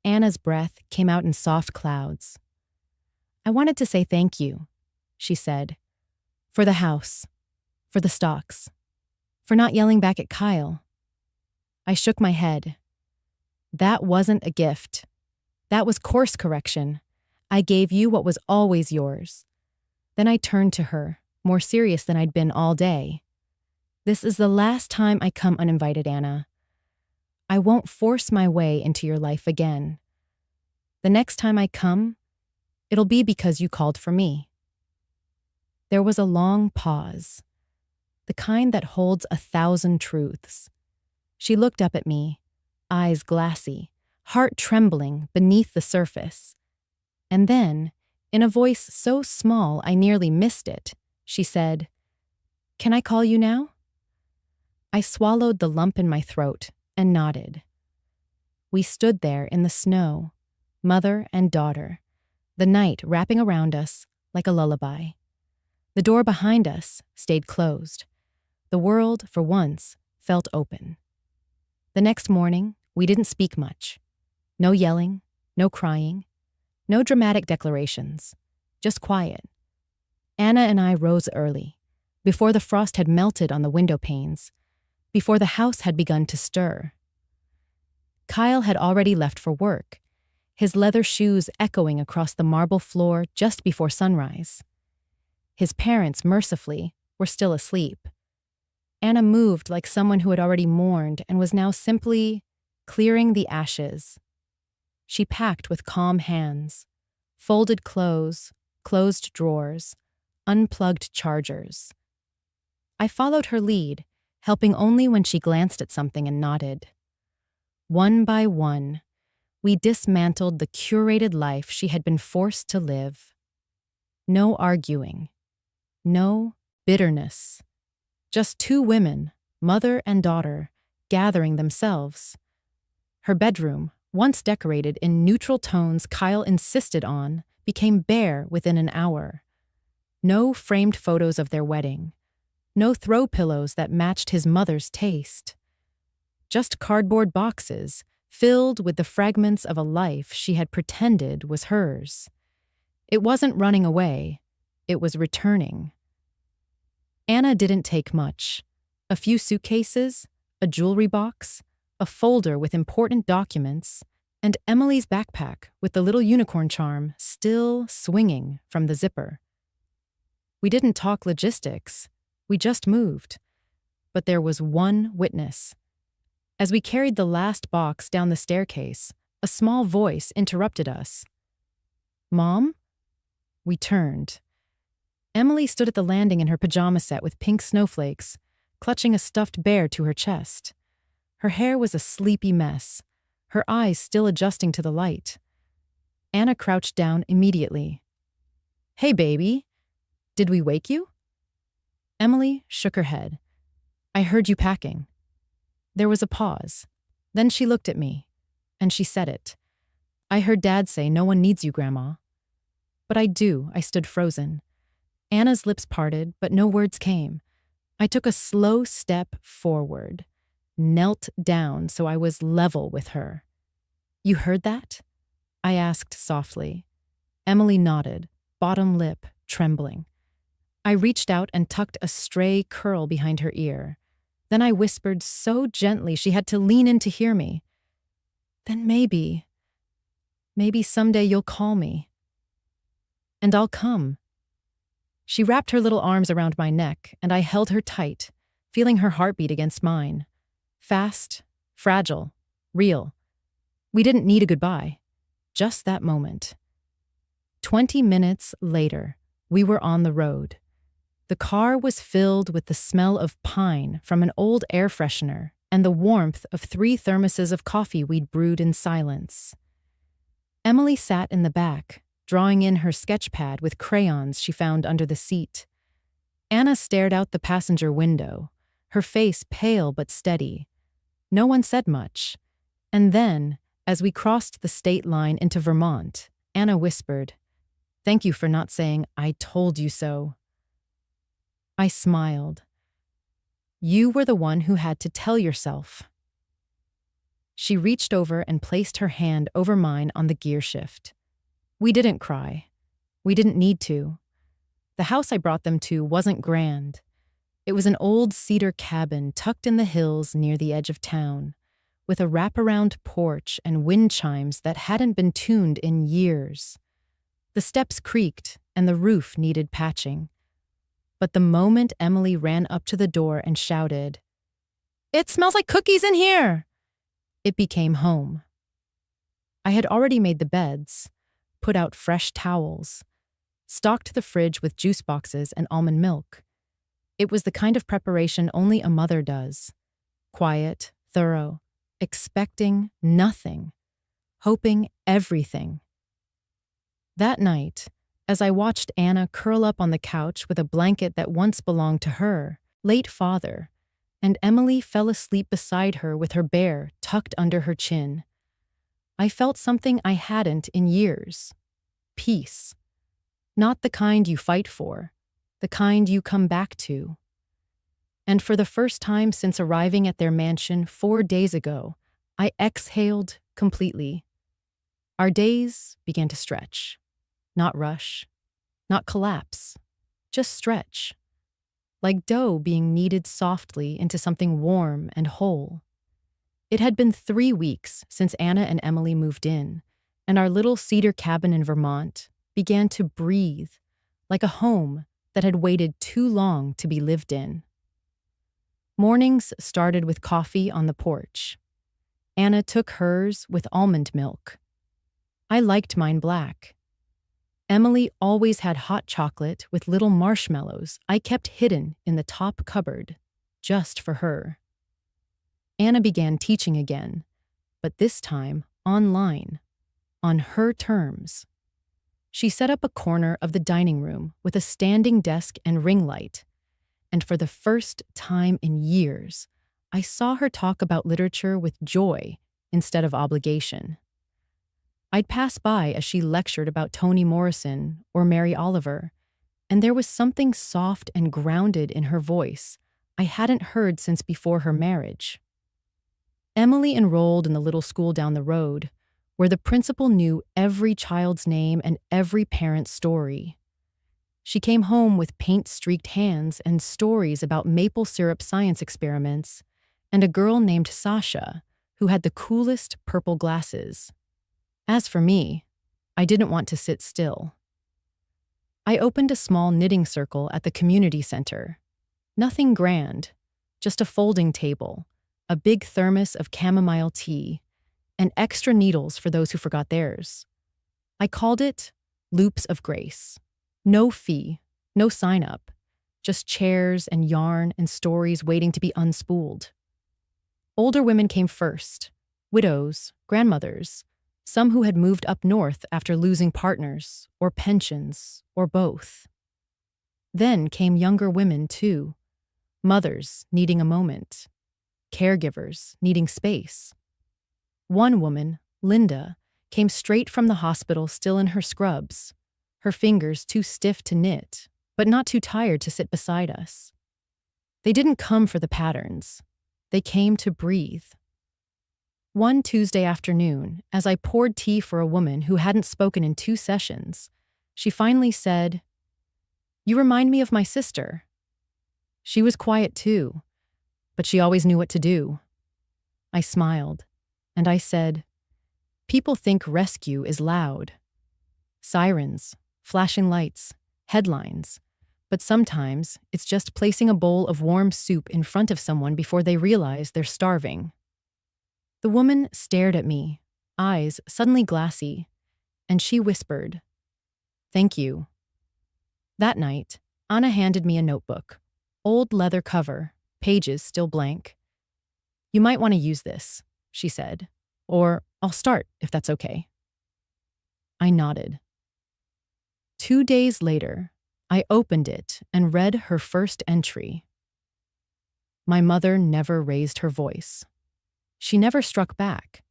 Anna's breath came out in soft clouds. I wanted to say thank you, she said, for the house, for the stocks, for not yelling back at Kyle. I shook my head. That wasn't a gift. That was course correction. I gave you what was always yours. Then I turned to her, more serious than I'd been all day. This is the last time I come uninvited, Anna. I won't force my way into your life again. The next time I come, it'll be because you called for me. There was a long pause, the kind that holds 1,000 truths. She looked up at me, eyes glassy, heart trembling beneath the surface. And then, in a voice so small I nearly missed it, she said, "Can I call you now?" I swallowed the lump in my throat and nodded. We stood there in the snow, mother and daughter, the night wrapping around us like a lullaby. The door behind us stayed closed. The world, for once, felt open. The next morning, we didn't speak much. No yelling, no crying, no dramatic declarations, just quiet. Anna and I rose early, before the frost had melted on the window panes, before the house had begun to stir. Kyle had already left for work, his leather shoes echoing across the marble floor just before sunrise. His parents, mercifully, were still asleep. Anna moved like someone who had already mourned and was now simply clearing the ashes. She packed with calm hands, folded clothes, closed drawers, unplugged chargers. I followed her lead, helping only when she glanced at something and nodded. One by one, we dismantled the curated life she had been forced to live. No arguing. No bitterness. Just two women, mother and daughter, gathering themselves. Her bedroom, once decorated in neutral tones Kyle insisted on, became bare within an hour. No framed photos of their wedding. No throw pillows that matched his mother's taste. Just cardboard boxes filled with the fragments of a life she had pretended was hers. It wasn't running away. It was returning. Anna didn't take much. A few suitcases, a jewelry box, a folder with important documents, and Emily's backpack with the little unicorn charm still swinging from the zipper. We didn't talk logistics. We just moved. But there was one witness. As we carried the last box down the staircase, a small voice interrupted us. "Mom?" We turned. Emily stood at the landing in her pajama set with pink snowflakes, clutching a stuffed bear to her chest. Her hair was a sleepy mess, her eyes still adjusting to the light. Anna crouched down immediately. "Hey, baby. Did we wake you?" Emily shook her head. "I heard you packing." There was a pause. Then she looked at me, and she said it. "I heard Dad say no one needs you, Grandma." "But I do," I stood frozen. Anna's lips parted, but no words came. I took a slow step forward, knelt down so I was level with her. "You heard that?" I asked softly. Emily nodded, bottom lip trembling. I reached out and tucked a stray curl behind her ear. Then I whispered so gently she had to lean in to hear me. "Then maybe someday you'll call me. And I'll come." She wrapped her little arms around my neck, and I held her tight, feeling her heartbeat against mine. Fast, fragile, real. We didn't need a goodbye. Just that moment. 20 minutes later, we were on the road. The car was filled with the smell of pine from an old air freshener and the warmth of 3 thermoses of coffee we'd brewed in silence. Emily sat in the back, drawing in her sketch pad with crayons she found under the seat. Anna stared out the passenger window, her face pale but steady. No one said much. And then, as we crossed the state line into Vermont, Anna whispered, "Thank you for not saying, 'I told you so.'" I smiled. You were the one who had to tell yourself. She reached over and placed her hand over mine on the gear shift. We didn't cry. We didn't need to. The house I brought them to wasn't grand. It was an old cedar cabin tucked in the hills near the edge of town, with a wraparound porch and wind chimes that hadn't been tuned in years. The steps creaked and the roof needed patching. But the moment Emily ran up to the door and shouted, "It smells like cookies in here!" it became home. I had already made the beds, put out fresh towels, stocked the fridge with juice boxes and almond milk. It was the kind of preparation only a mother does. Quiet, thorough, expecting nothing, hoping everything. That night, as I watched Anna curl up on the couch with a blanket that once belonged to her late father, and Emily fell asleep beside her with her bear tucked under her chin, I felt something I hadn't in years. Peace. Not the kind you fight for, the kind you come back to. And for the first time since arriving at their mansion 4 days ago, I exhaled completely. Our days began to stretch. Not rush, not collapse, just stretch. Like dough being kneaded softly into something warm and whole. It had been 3 weeks since Anna and Emily moved in, and our little cedar cabin in Vermont began to breathe like a home that had waited too long to be lived in. Mornings started with coffee on the porch. Anna took hers with almond milk. I liked mine black. Emily always had hot chocolate with little marshmallows I kept hidden in the top cupboard, just for her. Anna began teaching again, but this time online, on her terms. She set up a corner of the dining room with a standing desk and ring light, and for the first time in years, I saw her talk about literature with joy instead of obligation. I'd pass by as she lectured about Toni Morrison or Mary Oliver, and there was something soft and grounded in her voice I hadn't heard since before her marriage. Emily enrolled in the little school down the road, where the principal knew every child's name and every parent's story. She came home with paint-streaked hands and stories about maple syrup science experiments, and a girl named Sasha, who had the coolest purple glasses. As for me, I didn't want to sit still. I opened a small knitting circle at the community center. Nothing grand, just a folding table, a big thermos of chamomile tea, and extra needles for those who forgot theirs. I called it Loops of Grace. No fee, no sign-up, just chairs and yarn and stories waiting to be unspooled. Older women came first, widows, grandmothers, some who had moved up north after losing partners, or pensions, or both. Then came younger women, too. Mothers needing a moment. Caregivers needing space. One woman, Linda, came straight from the hospital still in her scrubs, her fingers too stiff to knit, but not too tired to sit beside us. They didn't come for the patterns. They came to breathe. One Tuesday afternoon, as I poured tea for a woman who hadn't spoken in 2 sessions, she finally said, "You remind me of my sister." She was quiet too, but she always knew what to do. I smiled, and I said, "People think rescue is loud. Sirens, flashing lights, headlines, but sometimes it's just placing a bowl of warm soup in front of someone before they realize they're starving." The woman stared at me, eyes suddenly glassy, and she whispered, "Thank you." That night, Anna handed me a notebook, old leather cover, pages still blank. "You might want to use this," she said, "or I'll start if that's okay." I nodded. 2 days later, I opened it and read her first entry. My mother never raised her voice. She never struck back,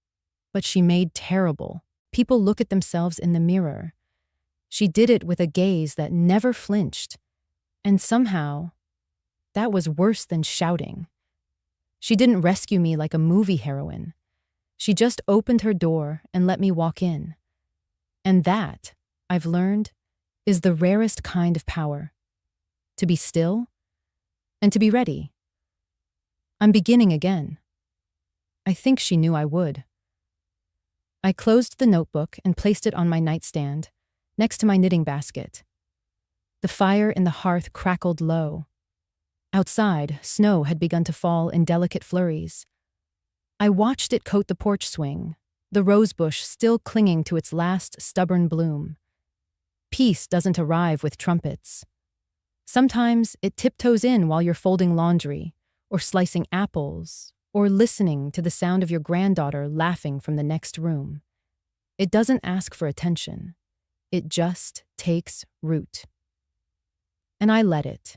but she made terrible people look at themselves in the mirror. She did it with a gaze that never flinched, and somehow That was worse than shouting. She didn't rescue me like a movie heroine. She just opened her door and let me walk in. And that, I've learned, is the rarest kind of power. To be still and to be ready. I'm beginning again. I think she knew I would. I closed the notebook and placed it on my nightstand, next to my knitting basket. The fire in the hearth crackled low. Outside, snow had begun to fall in delicate flurries. I watched it coat the porch swing, the rosebush still clinging to its last stubborn bloom. Peace doesn't arrive with trumpets. Sometimes it tiptoes in while you're folding laundry, or slicing apples, or listening to the sound of your granddaughter laughing from the next room. It doesn't ask for attention. It just takes root. And I let it.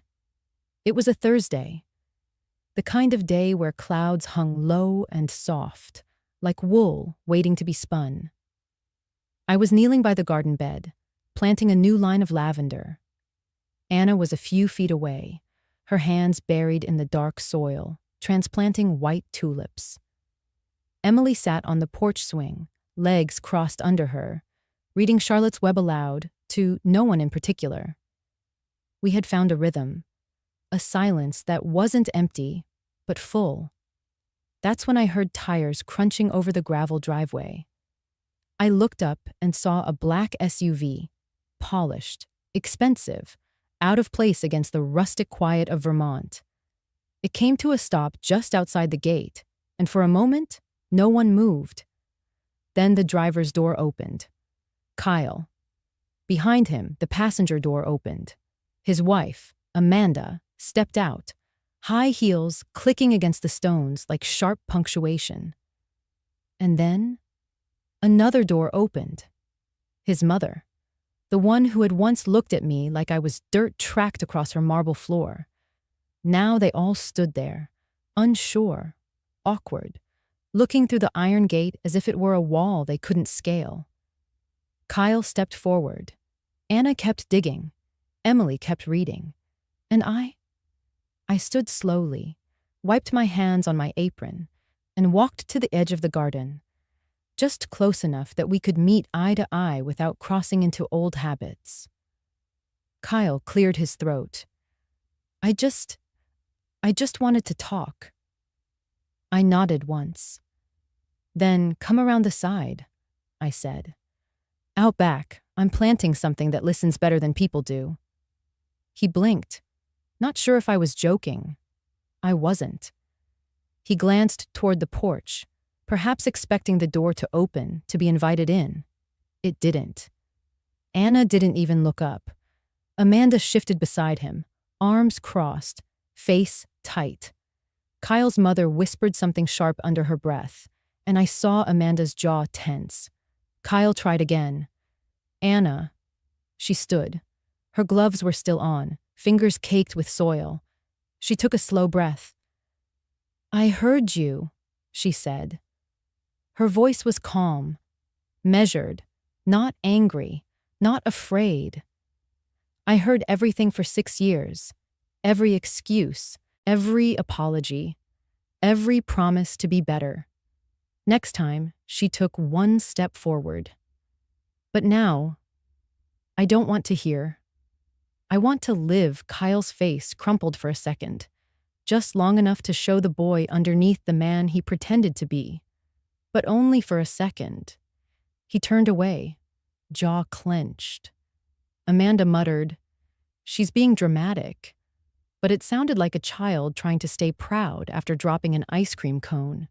It was a Thursday, the kind of day where clouds hung low and soft, like wool waiting to be spun. I was kneeling by the garden bed, planting a new line of lavender. Anna was a few feet away, her hands buried in the dark soil, transplanting white tulips. Emily sat on the porch swing, legs crossed under her, reading Charlotte's Web aloud to no one in particular. We had found a rhythm, a silence that wasn't empty, but full. That's when I heard tires crunching over the gravel driveway. I looked up and saw a black SUV, polished, expensive, out of place against the rustic quiet of Vermont. It came to a stop just outside the gate, and for a moment, no one moved. Then the driver's door opened. Kyle. Behind him, the passenger door opened. His wife, Amanda, stepped out, high heels clicking against the stones like sharp punctuation. And then, another door opened. His mother, the one who had once looked at me like I was dirt tracked across her marble floor. Now they all stood there, unsure, awkward, looking through the iron gate as if it were a wall they couldn't scale. Kyle stepped forward. Anna kept digging. Emily kept reading. And I stood slowly, wiped my hands on my apron, and walked to the edge of the garden, just close enough that we could meet eye to eye without crossing into old habits. Kyle cleared his throat. I just wanted to talk. I nodded once. Then come around the side, I said. Out back, I'm planting something that listens better than people do. He blinked, not sure if I was joking. I wasn't. He glanced toward the porch, perhaps expecting the door to open to be invited in. It didn't. Anna didn't even look up. Amanda shifted beside him, arms crossed, face tight. Kyle's mother whispered something sharp under her breath, and I saw Amanda's jaw tense. Kyle tried again. Anna. She stood. Her gloves were still on, fingers caked with soil. She took a slow breath. I heard you, she said. Her voice was calm, measured, not angry, not afraid. I heard everything for 6 years, every excuse, every apology, every promise to be better. Next time, she took one step forward. But now, I don't want to hear. I want to live. Kyle's face crumpled for a second, just long enough to show the boy underneath the man he pretended to be. But only for a second. He turned away, jaw clenched. Amanda muttered, "She's being dramatic." But it sounded like a child trying to stay proud after dropping an ice cream cone.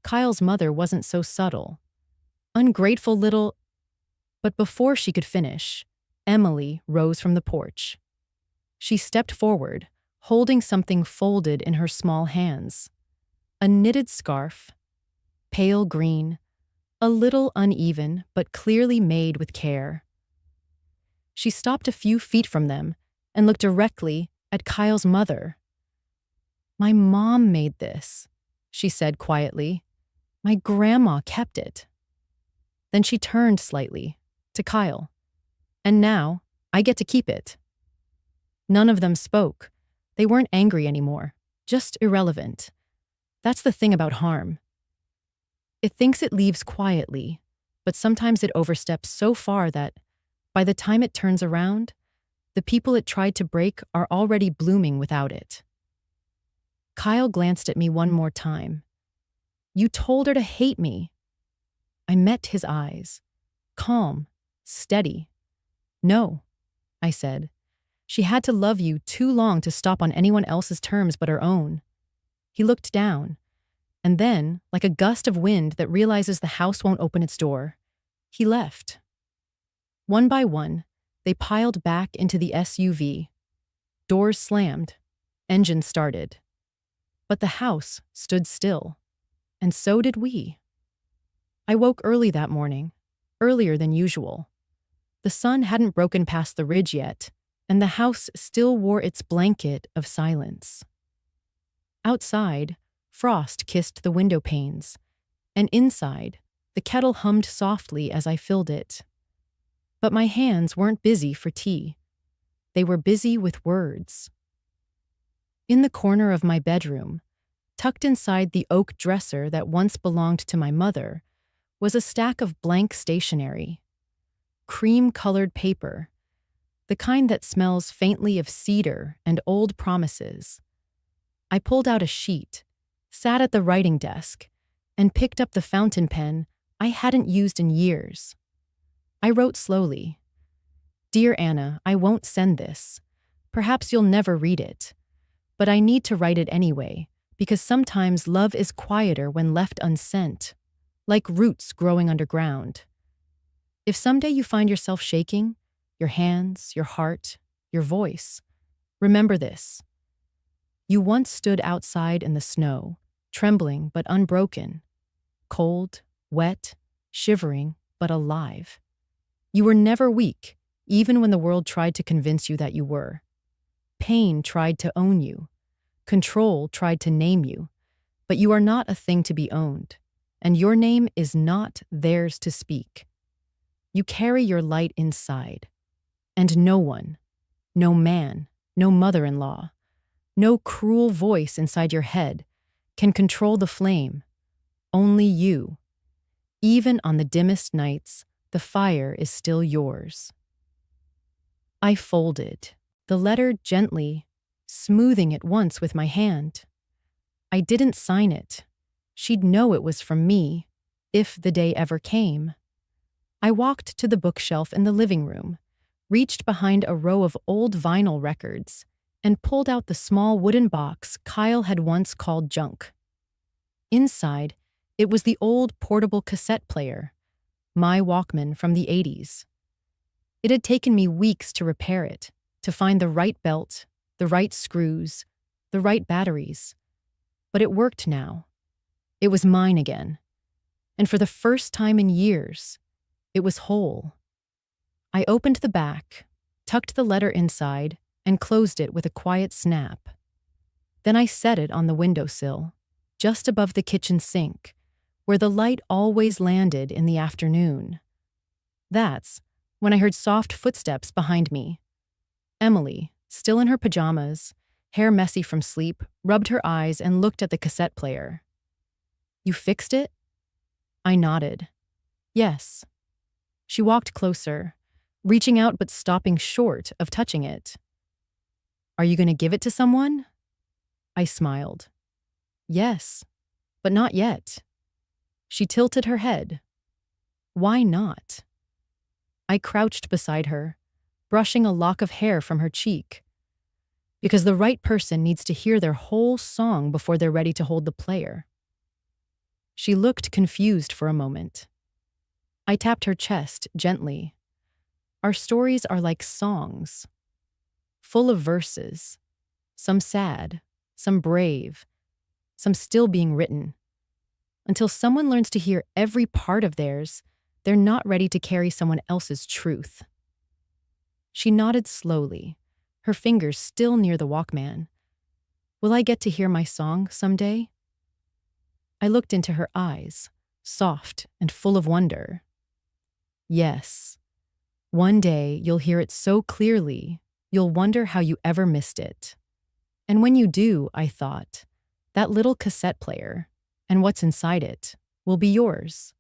Kyle's mother wasn't so subtle. Ungrateful little... But before she could finish, Emily rose from the porch. She stepped forward, holding something folded in her small hands. A knitted scarf, pale green, a little uneven but clearly made with care. She stopped a few feet from them and looked directly at Kyle's mother. "My mom made this," she said quietly. "My grandma kept it." Then she turned slightly to Kyle. "And now, I get to keep it." None of them spoke, They weren't angry anymore, just irrelevant. That's the thing about harm. It thinks it leaves quietly, but sometimes it oversteps so far that, by the time it turns around, the people it tried to break are already blooming without it. Kyle glanced at me one more time. You told her to hate me. I met his eyes. Calm, steady. No, I said. She had to love you too long to stop on anyone else's terms but her own. He looked down, and then, like a gust of wind that realizes the house won't open its door, he left. One by one, they piled back into the SUV. Doors slammed. Engine started. But the house stood still. And so did we. I woke early that morning, earlier than usual. The sun hadn't broken past the ridge yet, and the house still wore its blanket of silence. Outside, frost kissed the window panes, and inside, the kettle hummed softly as I filled it. But my hands weren't busy for tea. They were busy with words. In the corner of my bedroom, tucked inside the oak dresser that once belonged to my mother, was a stack of blank stationery. Cream-colored paper, the kind that smells faintly of cedar and old promises. I pulled out a sheet, sat at the writing desk, and picked up the fountain pen I hadn't used in years. I wrote slowly. Dear Anna, I won't send this. Perhaps you'll never read it. But I need to write it anyway, because sometimes love is quieter when left unsent, like roots growing underground. If someday you find yourself shaking, your hands, your heart, your voice, remember this. You once stood outside in the snow, trembling but unbroken, cold, wet, shivering, but alive. You were never weak, even when the world tried to convince you that you were. Pain tried to own you. Control tried to name you. But you are not a thing to be owned, and your name is not theirs to speak. You carry your light inside, and no one, no man, no mother-in-law, no cruel voice inside your head can control the flame. Only you. Even on the dimmest nights, the fire is still yours. I folded the letter gently, smoothing it once with my hand. I didn't sign it. She'd know it was from me, if the day ever came. I walked to the bookshelf in the living room, reached behind a row of old vinyl records, and pulled out the small wooden box Kyle had once called junk. Inside, it was the old portable cassette player, my Walkman from the 80s. It had taken me weeks to repair it, to find the right belt, the right screws, the right batteries. But it worked now. It was mine again. And for the first time in years, it was whole. I opened the back, tucked the letter inside, and closed it with a quiet snap. Then I set it on the windowsill, just above the kitchen sink, where the light always landed in the afternoon. That's when I heard soft footsteps behind me. Emily, still in her pajamas, hair messy from sleep, rubbed her eyes and looked at the cassette player. You fixed it? I nodded. Yes. She walked closer, reaching out but stopping short of touching it. Are you going to give it to someone? I smiled. Yes, but not yet. She tilted her head. Why not? I crouched beside her, brushing a lock of hair from her cheek. Because the right person needs to hear their whole song before they're ready to hold the player. She looked confused for a moment. I tapped her chest gently. Our stories are like songs, full of verses, some sad, some brave, some still being written. Until someone learns to hear every part of theirs, they're not ready to carry someone else's truth. She nodded slowly, her fingers still near the Walkman. Will I get to hear my song someday? I looked into her eyes, soft and full of wonder. Yes. One day you'll hear it so clearly, you'll wonder how you ever missed it. And when you do, I thought, that little cassette player and what's inside it will be yours.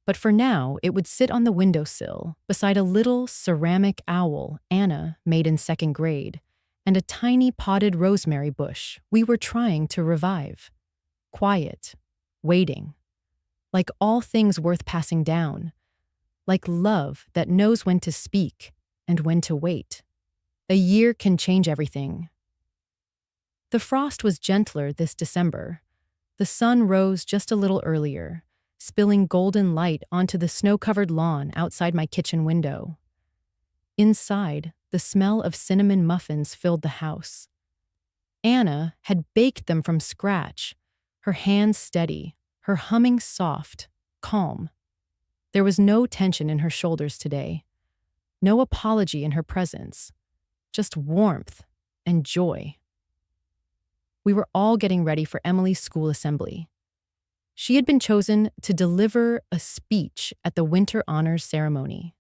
But for now, it would sit on the windowsill beside a little ceramic owl Anna made in second grade and a tiny potted rosemary bush we were trying to revive. Quiet, waiting, like all things worth passing down, like love that knows when to speak and when to wait. A year can change everything. The frost was gentler this December. The sun rose just a little earlier, spilling golden light onto the snow-covered lawn outside my kitchen window. Inside, the smell of cinnamon muffins filled the house. Anna had baked them from scratch, her hands steady, her humming soft, calm. There was no tension in her shoulders today, no apology in her presence, just warmth and joy. We were all getting ready for Emily's school assembly. She had been chosen to deliver a speech at the winter honors ceremony.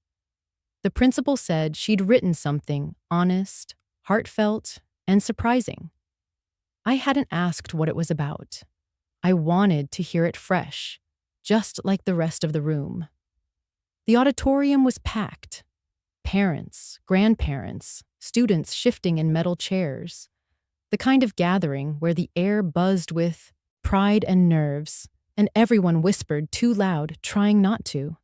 The principal said she'd written something honest, heartfelt, and surprising. I hadn't asked what it was about. I wanted to hear it fresh, just like the rest of the room. The auditorium was packed. Parents, grandparents, students shifting in metal chairs. The kind of gathering where the air buzzed with pride and nerves, and everyone whispered too loud, trying not to.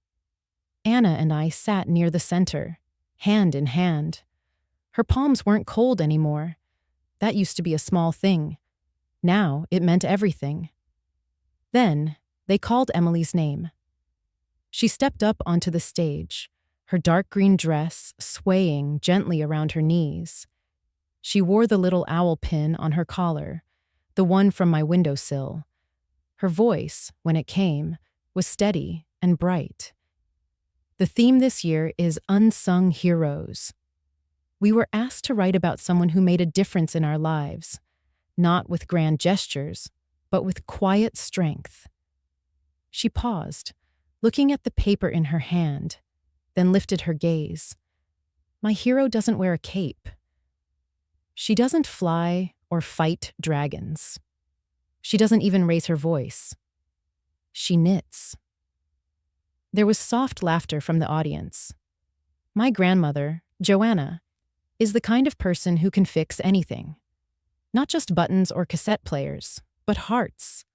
Anna and I sat near the center, hand in hand. Her palms weren't cold anymore. That used to be a small thing. Now it meant everything. Then they called Emily's name. She stepped up onto the stage, her dark green dress swaying gently around her knees. She wore the little owl pin on her collar, the one from my windowsill. Her voice, when it came, was steady and bright. The theme this year is Unsung Heroes. We were asked to write about someone who made a difference in our lives, not with grand gestures, but with quiet strength. She paused, looking at the paper in her hand, then lifted her gaze. My hero doesn't wear a cape. She doesn't fly or fight dragons. She doesn't even raise her voice. She knits. There was soft laughter from the audience. My grandmother, Joanna, is the kind of person who can fix anything. Not just buttons or cassette players, but hearts.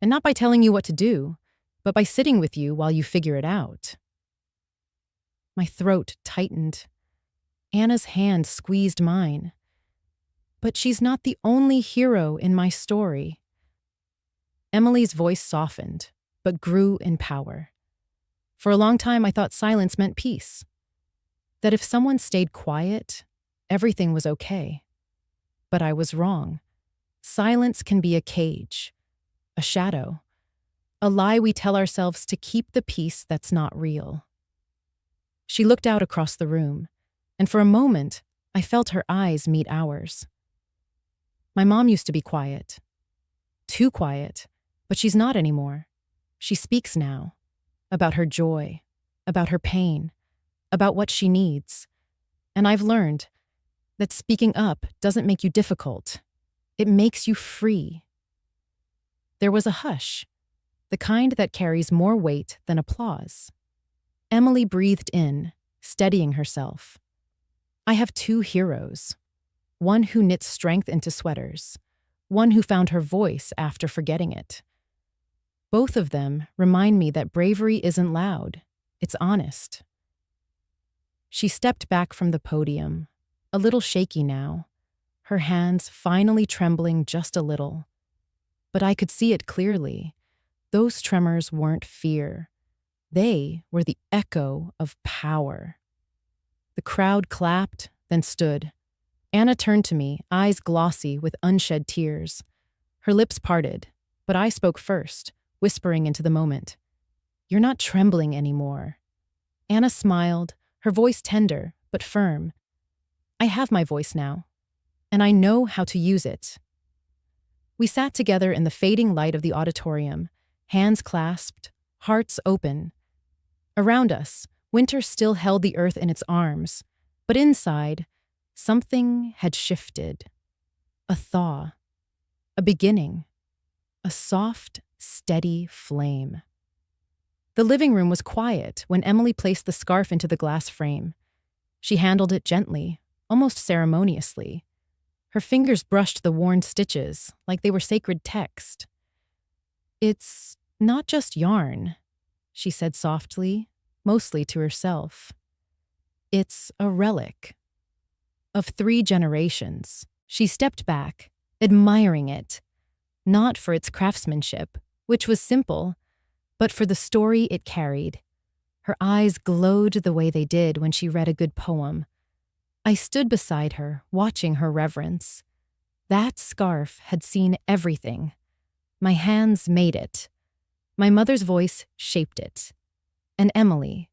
And not by telling you what to do, but by sitting with you while you figure it out. My throat tightened. Anna's hand squeezed mine. But she's not the only hero in my story. Emily's voice softened, but grew in power. For a long time, I thought silence meant peace. That if someone stayed quiet, everything was okay. But I was wrong. Silence can be a cage, a shadow, a lie we tell ourselves to keep the peace that's not real. She looked out across the room, and for a moment, I felt her eyes meet ours. My mom used to be quiet. Too quiet, but she's not anymore. She speaks now. About her joy, about her pain, about what she needs. And I've learned that speaking up doesn't make you difficult. It makes you free. There was a hush, the kind that carries more weight than applause. Emily breathed in, steadying herself. I have two heroes. One who knits strength into sweaters. One who found her voice after forgetting it. Both of them remind me that bravery isn't loud, it's honest. She stepped back from the podium, a little shaky now, her hands finally trembling just a little. But I could see it clearly. Those tremors weren't fear. They were the echo of power. The crowd clapped, then stood. Anna turned to me, eyes glossy with unshed tears. Her lips parted, but I spoke first, whispering into the moment. You're not trembling anymore. Anna smiled, her voice tender, but firm. I have my voice now, and I know how to use it. We sat together in the fading light of the auditorium, hands clasped, hearts open. Around us, winter still held the earth in its arms, but inside, something had shifted. A thaw, a beginning, a soft, steady flame. The living room was quiet when Emily placed the scarf into the glass frame. She handled it gently, almost ceremoniously. Her fingers brushed the worn stitches like they were sacred text. "It's not just yarn," she said softly, mostly to herself. "It's a relic of 3 generations." She stepped back, admiring it, not for its craftsmanship, which was simple, but for the story it carried. Her eyes glowed the way they did when she read a good poem. I stood beside her, watching her reverence. That scarf had seen everything. My hands made it. My mother's voice shaped it. And Emily,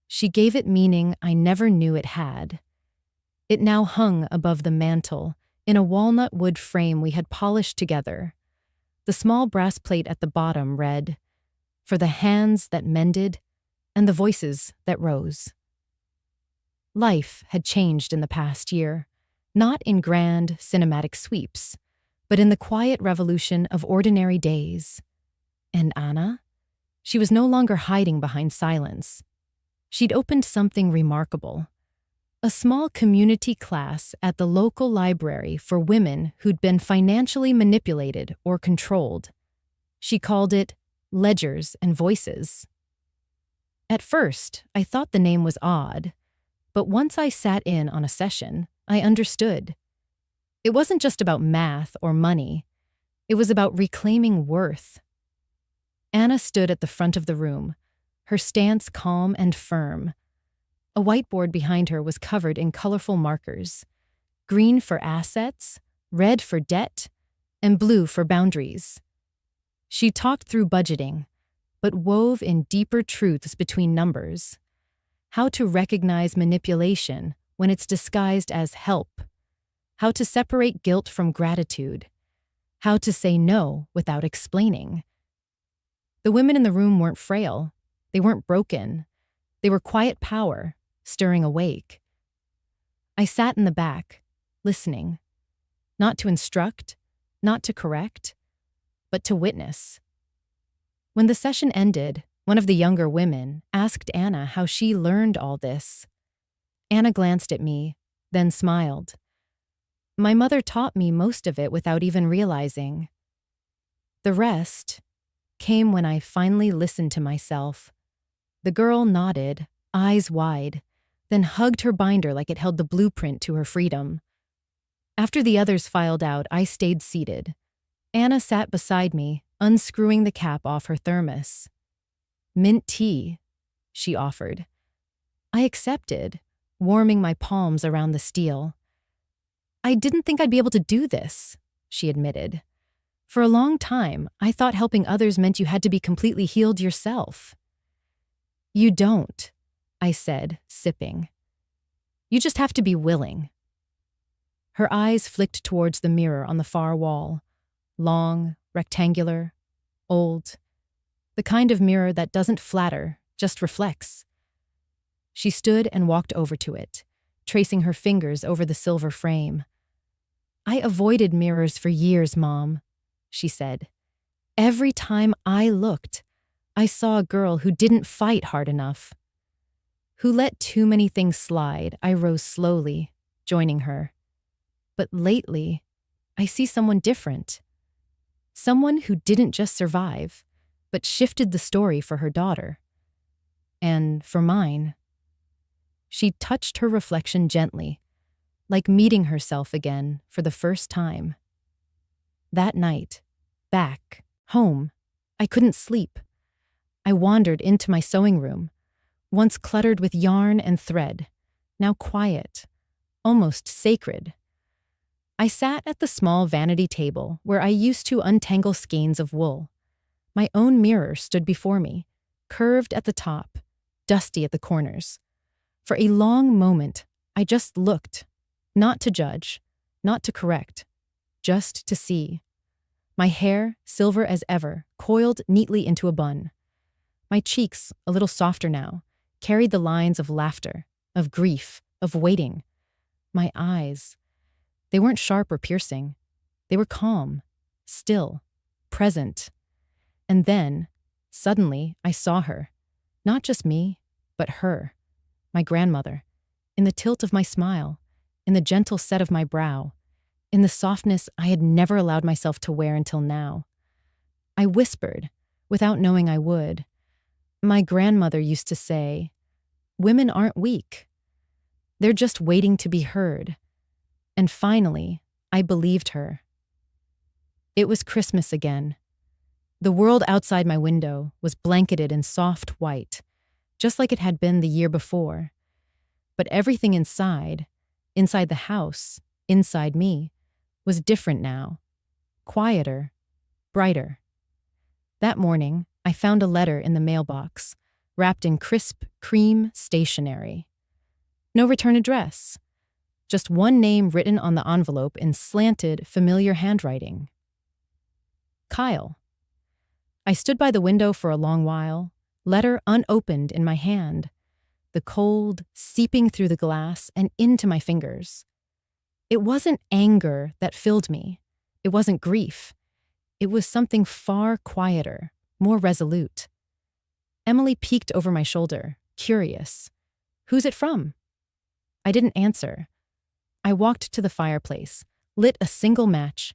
she gave it meaning I never knew it had. It now hung above the mantel, in a walnut wood frame we had polished together. The small brass plate at the bottom read, "For the hands that mended and the voices that rose." Life had changed in the past year, not in grand, cinematic sweeps, but in the quiet revolution of ordinary days. And Anna? She was no longer hiding behind silence. She'd opened something remarkable. A small community class at the local library for women who'd been financially manipulated or controlled. She called it Ledgers and Voices. At first, I thought the name was odd, but once I sat in on a session, I understood. It wasn't just about math or money. It was about reclaiming worth. Anna stood at the front of the room, her stance calm and firm. A whiteboard behind her was covered in colorful markers: green for assets, red for debt, and blue for boundaries. She talked through budgeting, but wove in deeper truths between numbers. How to recognize manipulation when it's disguised as help. How to separate guilt from gratitude. How to say no without explaining. The women in the room weren't frail. They weren't broken. They were quiet power, stirring awake. I sat in the back, listening. Not to instruct, not to correct, but to witness. When the session ended, one of the younger women asked Anna how she learned all this. Anna glanced at me, then smiled. "My mother taught me most of it without even realizing. The rest came when I finally listened to myself." The girl nodded, eyes wide, then hugged her binder like it held the blueprint to her freedom. After the others filed out, I stayed seated. Anna sat beside me, unscrewing the cap off her thermos. "Mint tea," she offered. I accepted, warming my palms around the steel. "I didn't think I'd be able to do this," she admitted. "For a long time, I thought helping others meant you had to be completely healed yourself." "You don't," I said, sipping. "You just have to be willing." Her eyes flicked towards the mirror on the far wall. Long, rectangular, old. The kind of mirror that doesn't flatter, just reflects. She stood and walked over to it, tracing her fingers over the silver frame. "I avoided mirrors for years, Mom," she said. "Every time I looked, I saw a girl who didn't fight hard enough, who let too many things slide." I rose slowly, joining her. "But lately, I see someone different. Someone who didn't just survive, but shifted the story for her daughter. And for mine." She touched her reflection gently, like meeting herself again for the first time. That night, back, home, I couldn't sleep. I wandered into my sewing room, once cluttered with yarn and thread, now quiet, almost sacred. I sat at the small vanity table where I used to untangle skeins of wool. My own mirror stood before me, curved at the top, dusty at the corners. For a long moment, I just looked, not to judge, not to correct, just to see. My hair, silver as ever, coiled neatly into a bun. My cheeks, a little softer now, carried the lines of laughter, of grief, of waiting. My eyes, They weren't sharp or piercing. They were calm, still, present. And then, suddenly, I saw her. Not just me, but her, my grandmother, in the tilt of my smile, in the gentle set of my brow, in the softness I had never allowed myself to wear until now. I whispered, without knowing I would. My grandmother used to say, "Women aren't weak. They're just waiting to be heard." And finally, I believed her. It was Christmas again. The world outside my window was blanketed in soft white, just like it had been the year before. But everything inside the house, inside me, was different now. Quieter, brighter. That morning, I found a letter in the mailbox, wrapped in crisp cream stationery. No return address. Just one name written on the envelope in slanted, familiar handwriting. Kyle. I stood by the window for a long while, letter unopened in my hand, the cold seeping through the glass and into my fingers. It wasn't anger that filled me. It wasn't grief. It was something far quieter, more resolute. Emily peeked over my shoulder, curious. "Who's it from?" I didn't answer. I walked to the fireplace, lit a single match,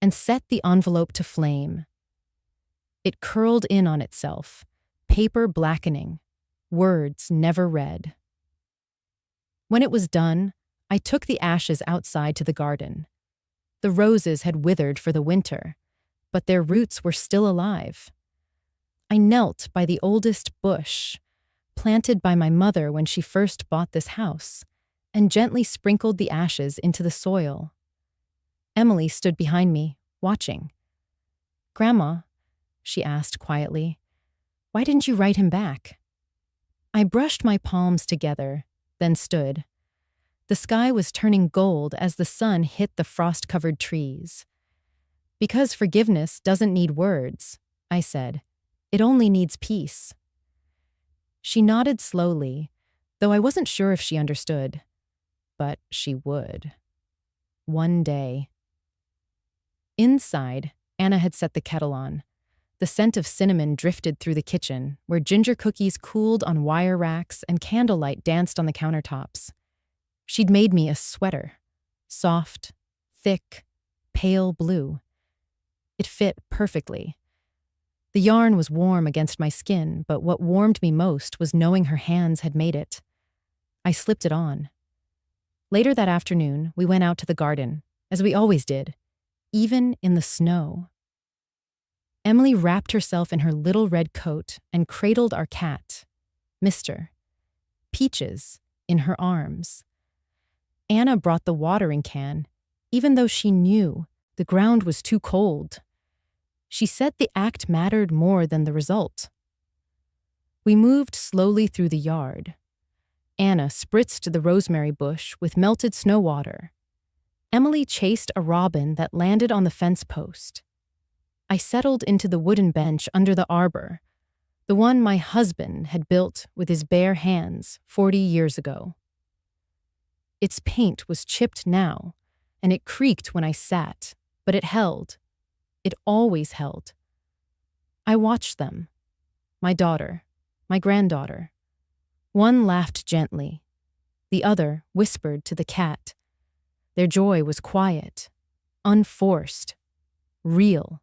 and set the envelope to flame. It curled in on itself, paper blackening, words never read. When it was done, I took the ashes outside to the garden. The roses had withered for the winter, but their roots were still alive. I knelt by the oldest bush, planted by my mother when she first bought this house, and gently sprinkled the ashes into the soil. Emily stood behind me, watching. "Grandma," she asked quietly, "why didn't you write him back?" I brushed my palms together, then stood. The sky was turning gold as the sun hit the frost-covered trees. "Because forgiveness doesn't need words," I said. "It only needs peace." She nodded slowly, though I wasn't sure if she understood. But she would. One day. Inside, Anna had set the kettle on. The scent of cinnamon drifted through the kitchen, where ginger cookies cooled on wire racks and candlelight danced on the countertops. She'd made me a sweater. Soft, thick, pale blue. It fit perfectly. The yarn was warm against my skin, but what warmed me most was knowing her hands had made it. I slipped it on. Later that afternoon, we went out to the garden, as we always did, even in the snow. Emily wrapped herself in her little red coat and cradled our cat, Mr. Peaches, in her arms. Anna brought the watering can, even though she knew the ground was too cold. She said the act mattered more than the result. We moved slowly through the yard. Anna spritzed the rosemary bush with melted snow water. Emily chased a robin that landed on the fence post. I settled into the wooden bench under the arbor, the one my husband had built with his bare hands 40 years ago. Its paint was chipped now, and it creaked when I sat, but it held. It always held. I watched them. My daughter, my granddaughter. One laughed gently. The other whispered to the cat. Their joy was quiet, unforced, real.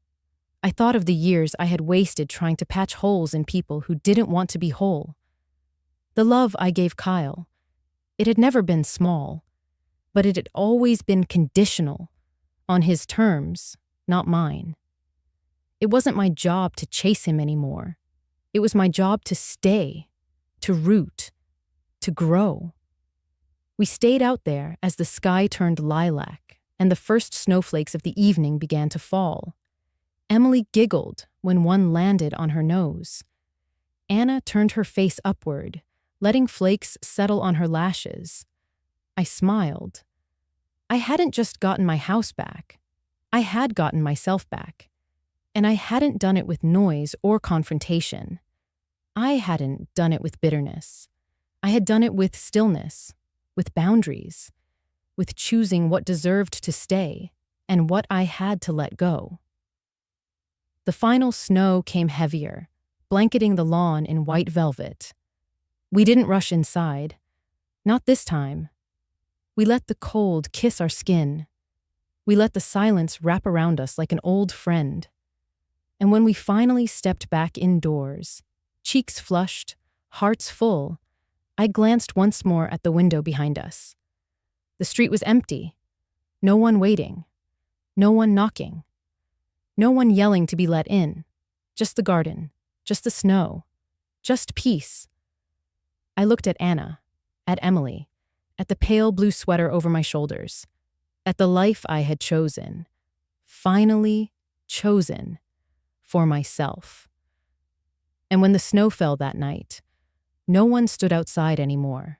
I thought of the years I had wasted trying to patch holes in people who didn't want to be whole. The love I gave Kyle, it had never been small, but it had always been conditional, on his terms, not mine. It wasn't my job to chase him anymore. It was my job to stay, to root, to grow. We stayed out there as the sky turned lilac and the first snowflakes of the evening began to fall. Emily giggled when one landed on her nose. Anna turned her face upward, letting flakes settle on her lashes. I smiled. I hadn't just gotten my house back. I had gotten myself back. And I hadn't done it with noise or confrontation. I hadn't done it with bitterness. I had done it with stillness, with boundaries. with choosing what deserved to stay and what I had to let go. The final snow came heavier, blanketing the lawn in white velvet. We didn't rush inside. Not this time. We let the cold kiss our skin. We let the silence wrap around us like an old friend. And when we finally stepped back indoors, cheeks flushed, hearts full, I glanced once more at the window behind us. The street was empty. No one waiting. No one knocking. No one yelling to be let in. Just the garden. Just the snow. Just peace. I looked at Anna, at Emily, at the pale blue sweater over my shoulders, at the life I had chosen, finally chosen, for myself. And when the snow fell that night, no one stood outside anymore.